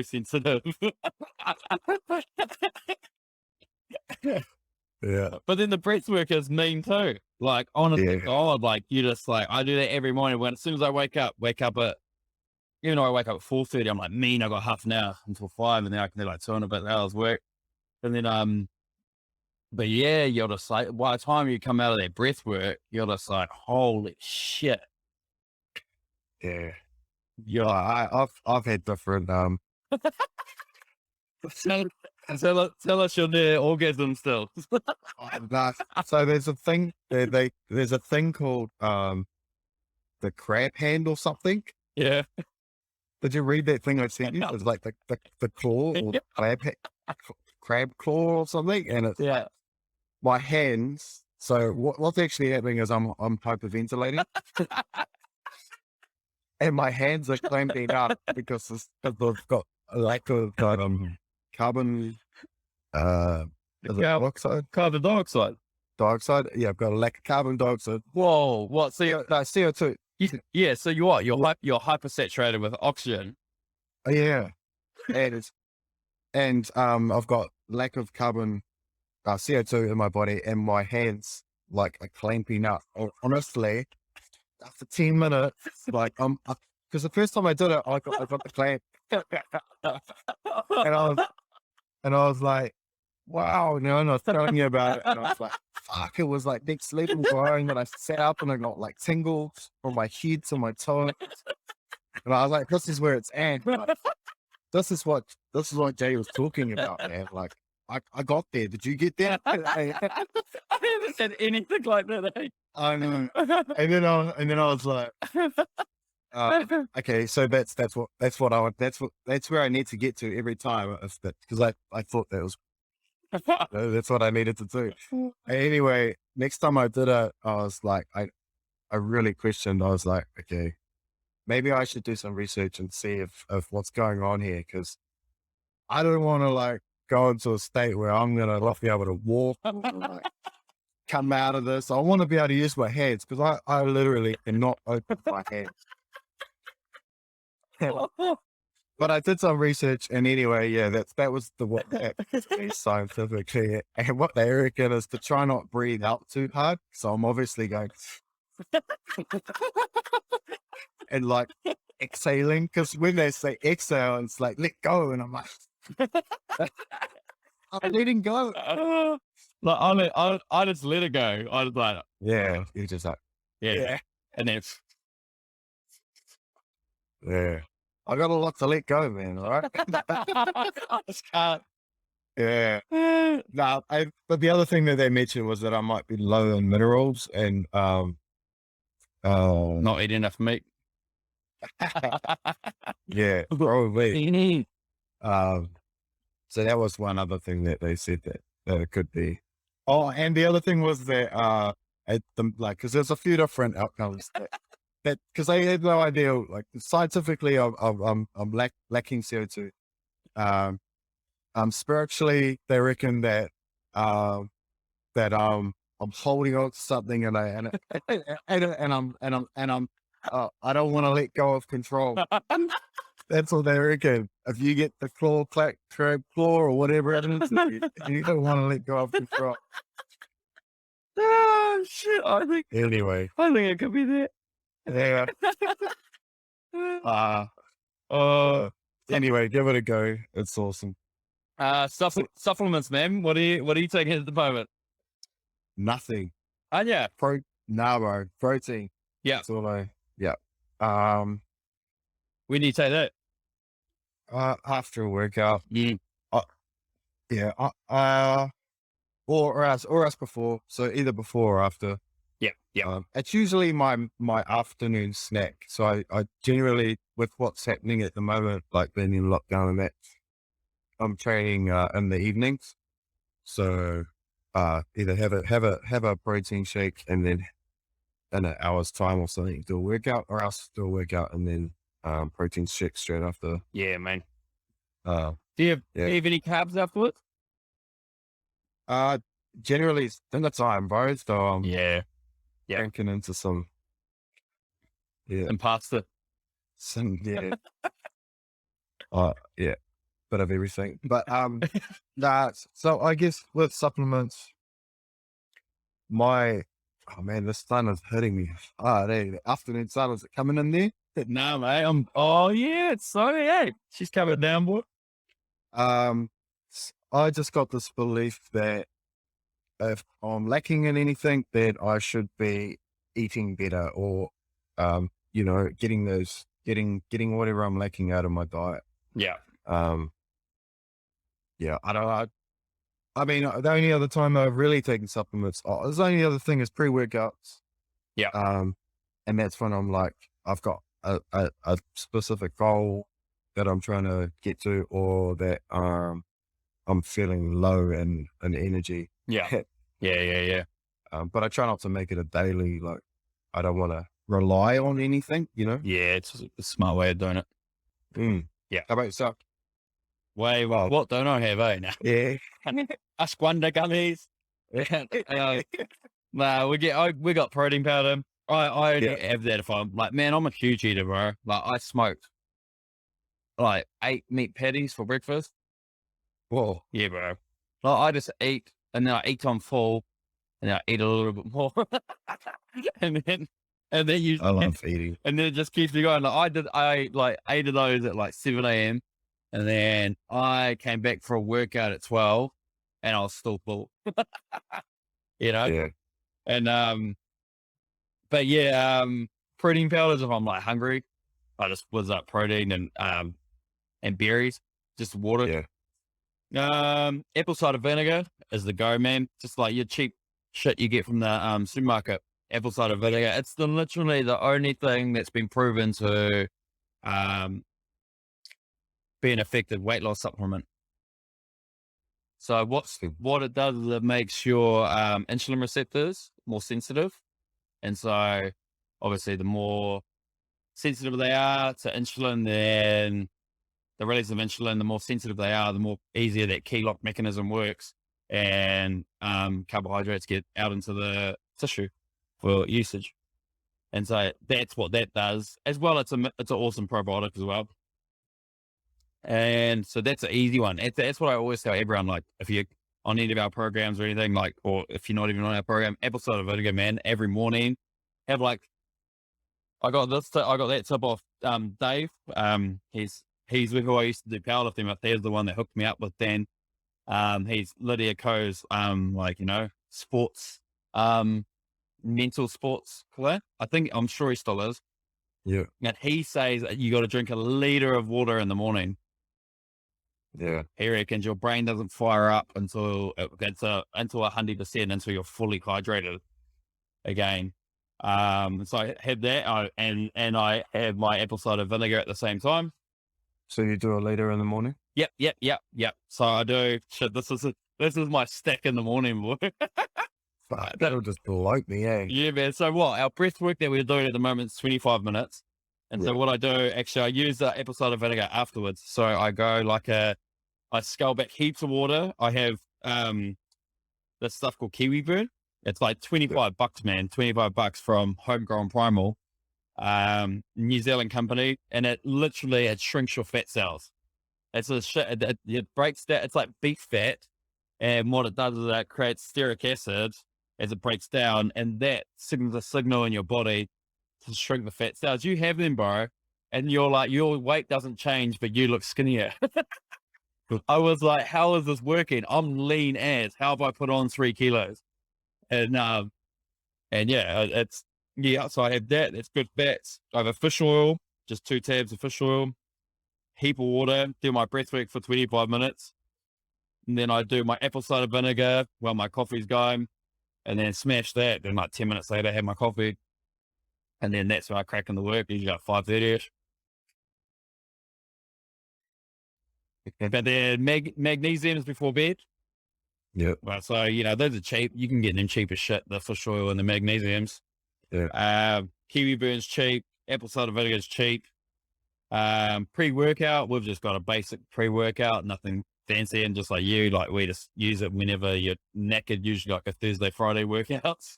sensitive. Yeah. But then the breath work is mean too. Like, honestly, God, like you just like, I do that every morning as soon as I wake up at, even though I wake up at 4:30, I'm like, I got half an hour until 5, and then I can do like 2 and a bit hours work. And then, but yeah, you're just like, by the time you come out of that breath work, you're just like, holy shit. Yeah. You're I've had different, tell us your near orgasm still. So there's a thing, there's a thing called, the crab hand or something. Yeah. Did you read that thing I sent you? It's like the claw or crab claw or something. And it's my hands. So what's actually happening is I'm hyperventilating, and my hands are clamping up because they've got a lack of carbon. Carbon dioxide. Yeah, I've got a lack of carbon dioxide. Whoa, what? So No, CO2. Yeah, so you're hypersaturated with oxygen. Yeah, and I've got lack of carbon, CO2 in my body, and my hands like are clamping up. Honestly, after 10 minutes, like because the first time I did it, I got the clamp, and I was like, wow, and I was telling you about it, and I was like, fuck, it was like next level, bro. And then I sat up and I got like tingles from my head to my toes, and I was like, this is where it's at. Like, this is what Jay was talking about, man. Like, I got there. Did you get there? I haven't said anything like that. Eh? I know. And then I was like, okay, so that's where I need to get to every time, because I thought that was that's what I needed to do. Anyway, next time I did it, I was like, I really questioned. I was like, okay, maybe I should do some research and see if what's going on here, because I don't want to like go into a state where I'm gonna not be able to walk, like, come out of this. I want to be able to use my hands, because I literally cannot open my hands. But I did some research, and anyway, yeah, that was what scientifically, and what they reckon is to try not breathe out too hard. So I'm obviously going and like exhaling, because when they say exhale, it's like let go, and I'm like, I'm letting go. Like I just let it go. I was like, Yeah. You're just like, yeah. And then yeah. I got a lot to let go, man. All right. I just can't. Yeah. No, but the other thing that they mentioned was that I might be low in minerals and, Not eating enough meat. yeah, probably. So that was one other thing that they said that it could be. Oh, and the other thing was that, cause there's a few different outcomes that, cause I had no idea, like scientifically, I'm lacking CO2. Spiritually, they reckon that, I'm holding on to something I don't want to let go of control. That's what they reckon. If you get the trap claw or whatever it is, you don't want to let go of control. Oh shit! Anyway, I think it could be that. yeah. Anyway, give it a go. It's awesome. Supplements, man. What are you taking at the moment? Nothing. Oh yeah. Bro. Protein. Yeah. That's all yeah. When do you take that? After a workout. Yeah. Yeah. Or else before. So either before or after. Yeah. Yeah. It's usually my afternoon snack. So I generally, with what's happening at the moment, like being in lockdown and that, I'm training in the evenings. So either have a protein shake and then in an hour's time or something do a workout, or else do a workout and then protein shake straight after. Yeah, man. Uh, Do you have yeah. any carbs afterwards? Generally it's dinner time, bro. So I'm drinking into some Some pasta. yeah. Yeah. Bit of everything. But nah, so I guess with supplements, oh man, the sun is hitting me. The afternoon sun is coming in there. No, mate. Oh yeah, it's sorry. Hey, she's coming down, boy. I just got this belief that if I'm lacking in anything, that I should be eating better, or getting whatever I'm lacking out of my diet. Yeah. Yeah, I don't know. I mean, the only other time I've really taken supplements, the only other thing is pre-workouts. Yeah. And that's when I'm like, I've got a specific goal that I'm trying to get to, or that I'm feeling low in energy. Yeah. Yeah. But I try not to make it a daily, like, I don't want to rely on anything, Yeah, it's a smart way of doing it. Yeah. How about yourself? What don't I have, eh? Now? Yeah. Ashwanda gummies. Nah, we got protein powder. I only have that if I'm like, man, I'm a huge eater, bro. Like I smoked like 8 meat patties for breakfast. Whoa. Yeah, bro. Like I just eat and then I eat on full and then I eat a little bit more. and then I love eating. And then it just keeps me going. Like I like 8 of those at like 7 a.m. And then I came back for a workout at 12 and I was still full. Yeah. And but yeah, protein powders if I'm like hungry. I just whiz up protein and berries, just water. Yeah. Apple cider vinegar is the go, man. Just like your cheap shit you get from the supermarket. Apple cider vinegar. It's literally the only thing that's been proven to be an effective weight loss supplement. So what it does is it makes your insulin receptors more sensitive. And so obviously the more sensitive they are to insulin, then the release of insulin, the more sensitive they are, the more easier that key lock mechanism works, and carbohydrates get out into the tissue for usage. And so that's what that does. As well, it's an awesome probiotic as well. And so that's an easy one. That's what I always tell everyone. Like if you're on any of our programs or anything, like, or if you're not even on our program, apple cider vinegar, man, every morning have like, I got that tip off Dave. He's with who I used to do powerlifting with. He's the one that hooked me up with Dan. He's Lydia Ko's, sports, mental sports player. I'm sure he still is. Yeah. And he says that you got to drink a liter of water in the morning. Yeah. He reckons your brain doesn't fire up until it gets into 100% until you're fully hydrated again. So I had that, and I had my apple cider vinegar at the same time. So you do a liter in the morning? Yep. So I do. Shit, this is my stack in the morning, boy. Fuck, that'll just bloat me, eh? Yeah, man. So what? Our breath work that we're doing at the moment is 25 minutes. And so Yeah. what I do, actually, I use the apple cider vinegar afterwards. So I go I scale back heaps of water. I have this stuff called Kiwi Burn. It's like $25, man. $25 from Homegrown Primal, New Zealand company, and it shrinks your fat cells. It's a shit. It breaks that. It's like beef fat, and what it does is that creates stearic acid as it breaks down, and that signals a signal in your body to shrink the fat cells. You have them, bro, and you're like, your weight doesn't change, but you look skinnier. I was like, how is this working? I'm lean as. How have I put on 3 kilos? And so I have that. That's good fats. I have a fish oil, just 2 tabs of fish oil, heap of water, do my breath work for 25 minutes. And then I do my apple cider vinegar while my coffee's going, and then smash that. Then like 10 minutes later, I have my coffee. And then that's when I crack in the work, usually at 5:30ish. But then magnesiums before bed. Yep. Well, so, those are cheap. You can get them cheap as shit, the fish oil and the magnesiums. Yeah. Kiwi Burn's cheap. Apple cider vinegar is cheap. Pre-workout, we've just got a basic pre-workout, nothing fancy. And just like we just use it whenever you're knackered, usually like a Thursday, Friday workouts,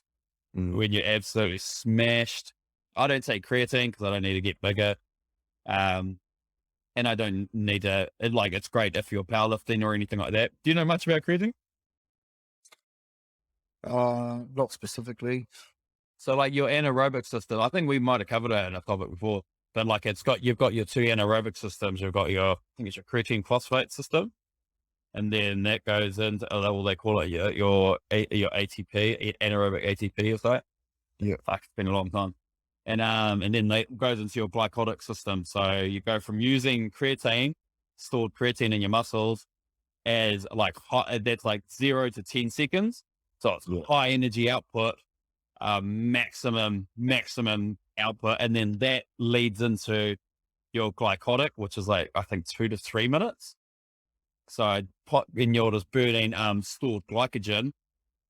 when you're absolutely smashed. I don't take creatine because I don't need to get bigger. And I don't need to, it's great if you're powerlifting or anything like that. Do you know much about creatine? Not specifically. So like your anaerobic system, I think we might have covered it in a topic before, but like you've got your 2 anaerobic systems. You've got I think it's your creatine phosphate system. And then that goes into, they call it your ATP, anaerobic ATP or so. Yeah. Fuck, it's been a long time. And then that goes into your glycolytic system. So you go from using stored creatine in your muscles as that's like 0 to 10 seconds. So it's high energy output, maximum output. And then that leads into your glycolytic, which is like, I think 2 to 3 minutes. So you're just burning stored glycogen.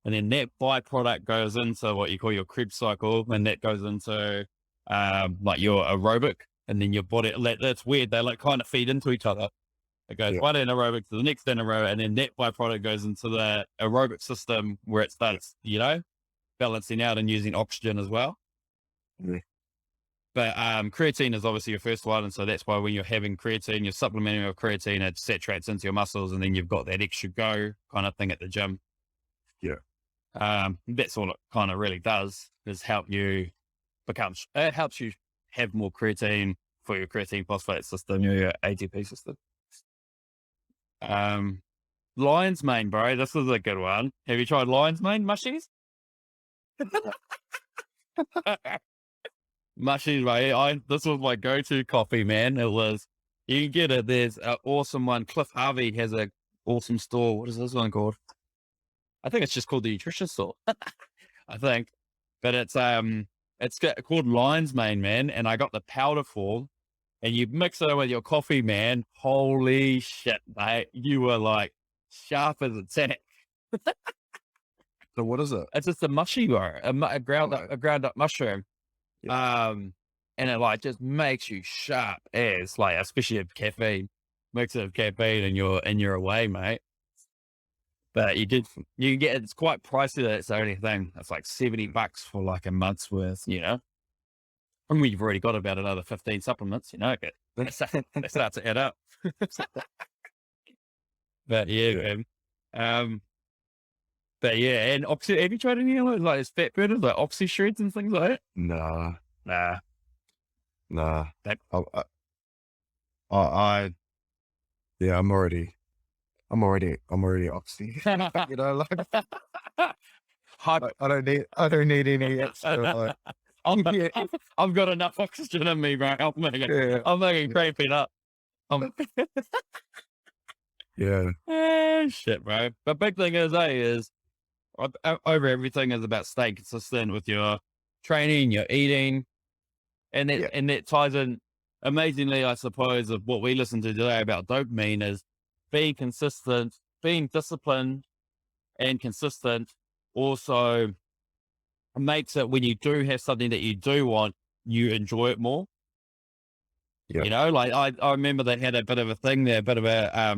And then that byproduct goes into what you call your Krebs cycle, and that goes into like your aerobic, and then your body. That's weird. They kind of feed into each other. It goes one anaerobic to the next anaerobic, and then that byproduct goes into the aerobic system where it starts, balancing out and using oxygen as well. Yeah. But creatine is obviously your first one, and so that's why when you're having creatine, you're supplementing with creatine, it saturates into your muscles, and then you've got that extra go kind of thing at the gym. Yeah. That's all it kind of really does, is help you it helps you have more creatine for your creatine phosphate system, your ATP system. Lion's mane, bro. This is a good one. Have you tried lion's mane mushies? Mushies, mate. This was my go-to coffee, man. You can get it. There's an awesome one. Cliff Harvey has a awesome store. What is this one called? I think it's just called the Nutrition Store. I think, but it's called Lion's Mane, man. And I got the powder form, and you mix it with your coffee, man. Holy shit, mate! You were like sharp as a tack. So what is it? It's just a mushy, bro. A ground up mushroom. Yeah. And it just makes you sharp as especially with caffeine. Mix it with caffeine, and you're away, mate. But you get it's quite pricey. That's the only thing. It's like $70 for like a month's worth, I mean, you've already got about another 15 supplements, they start to add up. But yeah, man. But yeah, and oxy, have you tried any of those fat burners, like oxy shreds and things like that? Nah. That, I'm I'm already oxy. You know, like Hyper. I don't need any extra. Like, Yeah, I've got enough oxygen in me, bro. yeah, I'm making cramping up. I'm, yeah, shit, bro. But big thing is over everything is about staying consistent with your training, your eating, yeah, and that ties in amazingly, I suppose, of what we listened to today about dopamine is being consistent, being disciplined and consistent. Also makes it when you do have something that you do want, you enjoy it more. yeah, You know, like I remember they had a bit of a thing there, a bit of a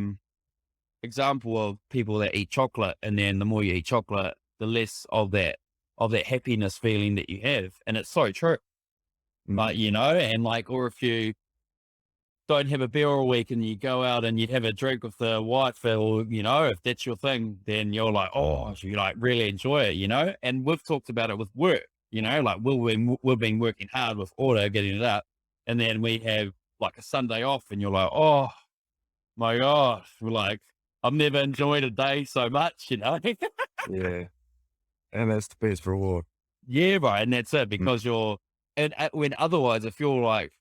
example of people that eat chocolate, and then the more you eat chocolate, the less of that happiness feeling that you have. And it's so true. mm, Like, you know, and like, or if you don't have a beer all week and you go out and you have a drink with the wife, or, you know, if that's your thing, then you're like, oh, so you like really enjoy it, you know? And we've talked about it with work, you know, like we've been working hard with order, getting it up. And then we have like a Sunday off and you're like, oh my gosh, we're like, I've never enjoyed a day so much, you know? yeah. And that's the best reward. Yeah, right. And that's it Mm, because you're, and when otherwise, if you're like,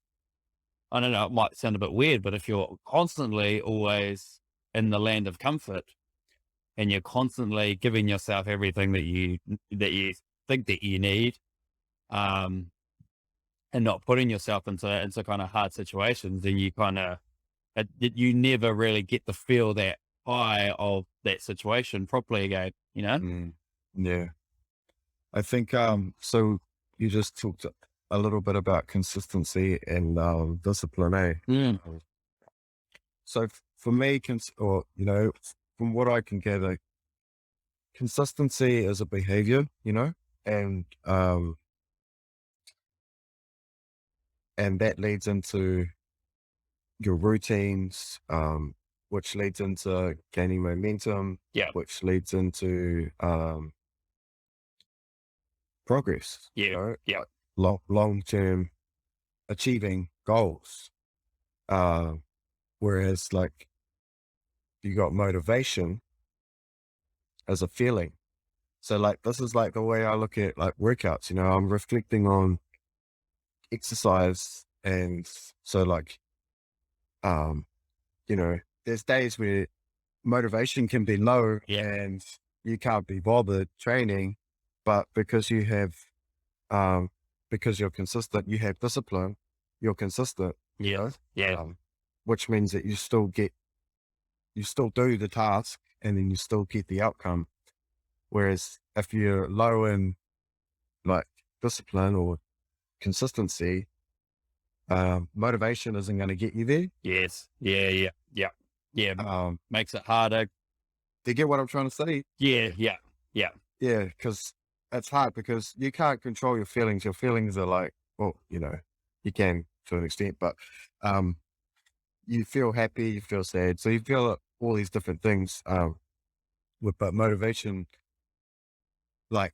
I don't know, it might sound a bit weird, but if you're constantly always in the land of comfort and you're constantly giving yourself everything that you think that you need, um, and not putting yourself into kind of hard situations, then you kind of you never really get to feel that high of that situation properly again, you know? mm, yeah. I think, so you just talked a little bit about consistency and, discipline, eh? Mm. Um, So for me, or, you know, from what I can gather, consistency is a behavior, you know, and, and that leads into your routines, which leads into gaining momentum, Yeah, which leads into, progress, you yeah, know, yeah, like long term achieving goals. Uh, Whereas like you got motivation as a feeling. So like this is like the way I look at like workouts, you know, I'm reflecting on exercise, and so like um, you know, there's days where motivation can be low yeah, and you can't be bothered training, but um because you're consistent, you have discipline, you're consistent, you yeah, know, yeah, um, which means that you still do the task and then you still get the outcome. Whereas if you're low in like discipline or consistency, motivation isn't going to get you there. yes, yeah, yeah, yeah, yeah. Um, Makes it harder. do you get what I'm trying to say? Yeah, yeah, yeah, Yeah, because it's hard because you can't control your feelings. Your feelings are like, well, you know, you can to an extent, but um, you feel happy, you feel sad, so you feel all these different things. But motivation, like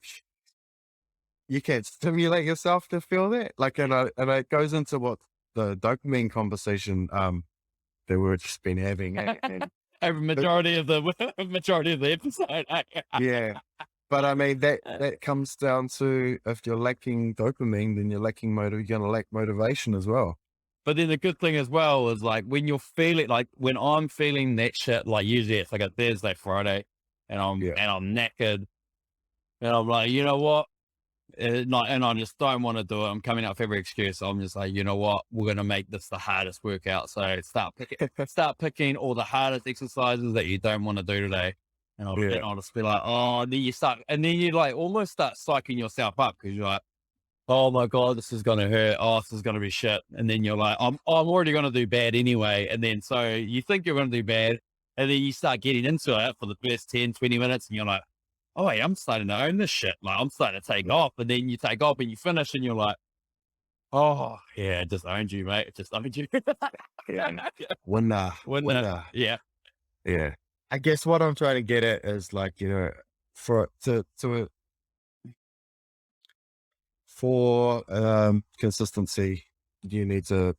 you can stimulate yourself to feel that. Like, and it goes into what the dopamine conversation that we've just been having. And Over but, majority of the majority of the episode. yeah, but I mean that comes down to if you're lacking dopamine, then you're gonna lack motivation as well. But then the good thing as well is like when you're feeling like when I'm feeling that shit, like usually it's like a Thursday, Friday, Yeah, and I'm knackered, and I'm like, you know what? Not, and I just don't want to do it. I'm coming up with every excuse. I'm just like, you know what? We're gonna make this the hardest workout. So start picking all the hardest exercises that you don't want to do today. yeah, I'll just be like, oh, and then you start, and then you like almost start psyching yourself up because you're like, oh my God, this is going to hurt. Oh, this is going to be shit. And then you're like, I'm already going to do bad anyway. And then so you think you're going to do bad. And then you start getting into it for the first 10, 20 minutes. And you're like, oh, wait, I'm starting to own this shit. Like, I'm starting to take off. And then you take off and you finish and you're like, oh, yeah, it just owned you, mate. It just owned you. yeah. Winner, When winner. yeah, Yeah. I guess what I'm trying to get at is like, you know, for consistency, you need to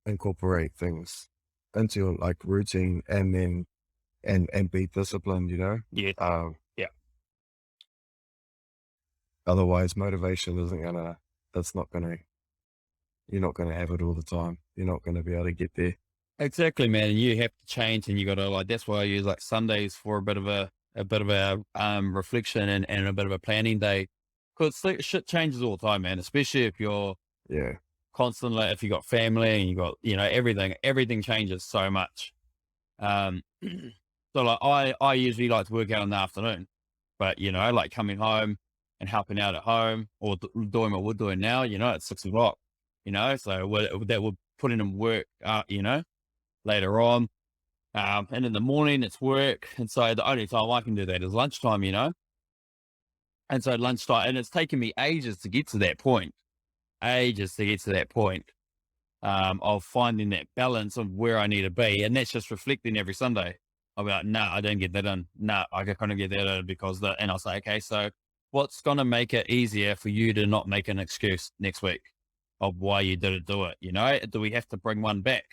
incorporate things into your like routine, and then and be disciplined, Yeah. Um, Yeah. otherwise motivation isn't gonna, that's not gonna, you're not gonna have it all the time. You're not gonna be able to get there. Exactly, man. And you have to change, and you got to like. That's why I use like Sundays for a bit of a reflection and a bit of a planning day, because shit changes all the time, man. Especially if you're Yeah. constantly, if you got family and you got everything changes so much. Um, so like I usually like to work out in the afternoon, but like coming home and helping out at home or doing what we're doing now, at 6 o'clock, so that would put in work, later on. And in the morning it's work. And so the only time I can do that is lunchtime, and so lunchtime, and it's taken me ages to get to that point, of finding that balance of where I need to be. And that's just reflecting every Sunday. I'll be like, no, I didn't get that done. No, I couldn't get that done because and I'll say, okay, so what's going to make it easier for you to not make an excuse next week of why you didn't do it? Do we have to bring one back?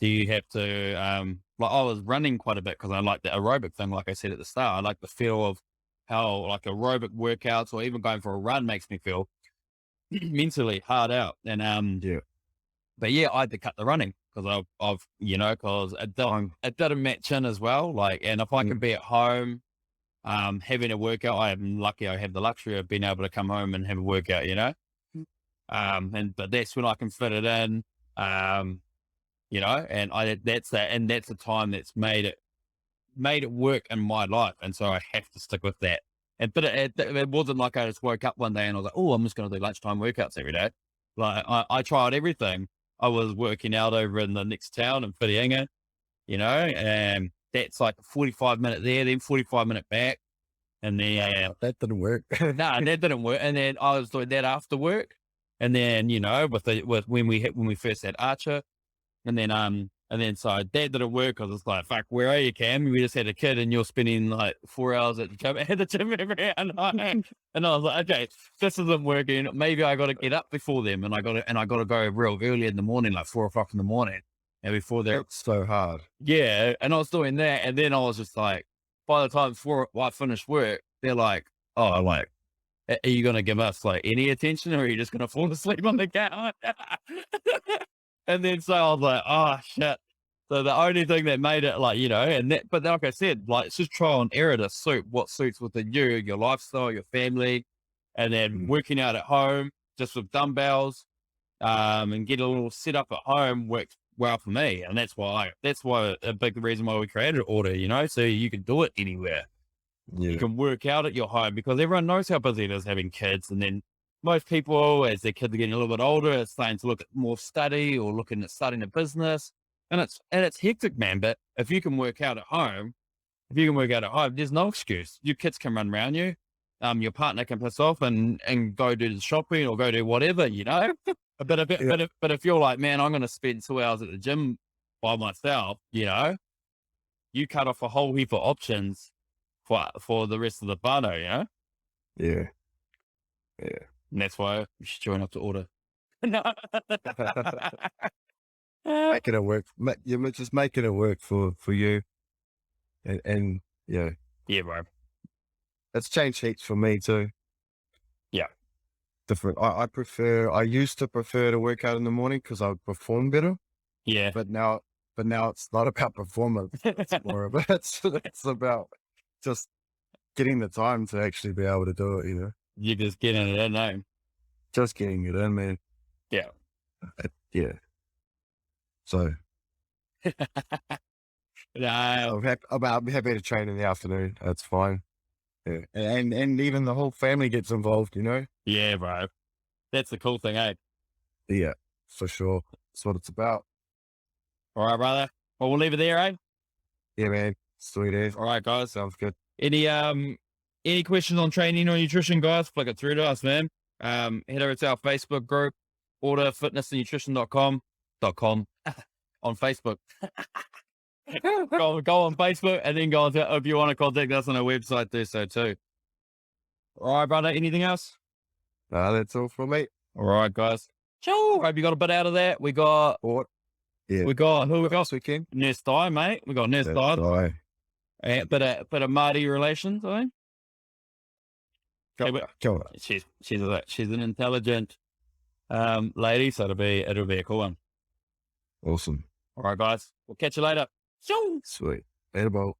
Do you have to, like I was running quite a bit because I like the aerobic thing. Like I said at the start, I like the feel of how like aerobic workouts or even going for a run makes me feel mentally hard out. And, Yeah. but yeah, I had to cut the running because because it didn't match in as well. Like, and if I Mm. can be at home, having a workout, I'm lucky I have the luxury of being able to come home and have a workout. But that's when I can fit it in, and that's a time that's made it work in my life. And so I have to stick with that. But it wasn't like I just woke up one day and I was like, oh, I'm just going to do lunchtime workouts every day. Like I tried everything. I was working out over in the next town in Whiringa, and that's like a 45-minute there, then 45-minute back. And then, That didn't work. no, that didn't work. And then I was doing that after work. And then, with when we first had Archer, and then so that didn't work because it's like, fuck, where are you, Cam? We just had a kid and you're spending like 4 hours at the gym every night. And I was like, okay, this isn't working. Maybe I got to get up before them, and I got to go real early in the morning, like 4 o'clock in the morning, and before they're It's so hard. yeah. And I was doing that, and then I was just like, by the time I finished work, they're like, oh, like, are you going to give us like any attention, or are you just going to fall asleep on the couch? And then so I was like, oh shit. So the only thing that made it like, but like I said, like it's just trial and error to suit what suits within you, your lifestyle, your family, and then Mm. working out at home just with dumbbells, and get a little set up at home works well for me. And that's why a big reason why we created Order, so you can do it anywhere. You Yeah. can work out at your home because everyone knows how busy it is having kids. And then most people, as their kids are getting a little bit older, are starting to look at more study or looking at starting a business. And it's hectic, man. But if you can work out at home, there's no excuse. Your kids can run around you. Your partner can piss off and go do the shopping or go do whatever. Yeah. But if you're like, man, I'm going to spend 2 hours at the gym by myself, you cut off a whole heap of options for the rest of the bano. Yeah. Yeah. And that's why you should join up to Order. No. Making it work. You're just making it work for you. And yeah, Yeah, bro. it's changed heaps for me too. Yeah. Different. I used to prefer to work out in the morning because I would perform better, Yeah. but now it's not about performance. It's more about, it's about just getting the time to actually be able to do it, You're just getting it in, no? just getting it in, man. Yeah. Yeah. So No. I'm happy to train in the afternoon. That's fine. Yeah. And even the whole family gets involved, Yeah, bro. That's the cool thing, eh? Yeah, for sure. That's what it's about. All right, brother. Well, we'll leave it there, eh? Yeah, man. Sweet as. All right, guys. Sounds good. Any questions on training or nutrition, guys? Flick it through to us, man. Head over to our Facebook group, orderfitnessandnutrition.com on Facebook. go on Facebook, and then go on to, if you want to contact us on our website, do so too. All right, brother. Anything else? That's all from me. All right, guys. Ciao. Hope you got a bit out of that. We got Yeah. who we got? This weekend. Nurse Di, mate. We got Nurse That's Di. right. But a Māori relations, I think. Kia ora. She's an intelligent lady, so it'll be a cool one. Awesome. All right, guys. We'll catch you later. Sweet. Later, bro.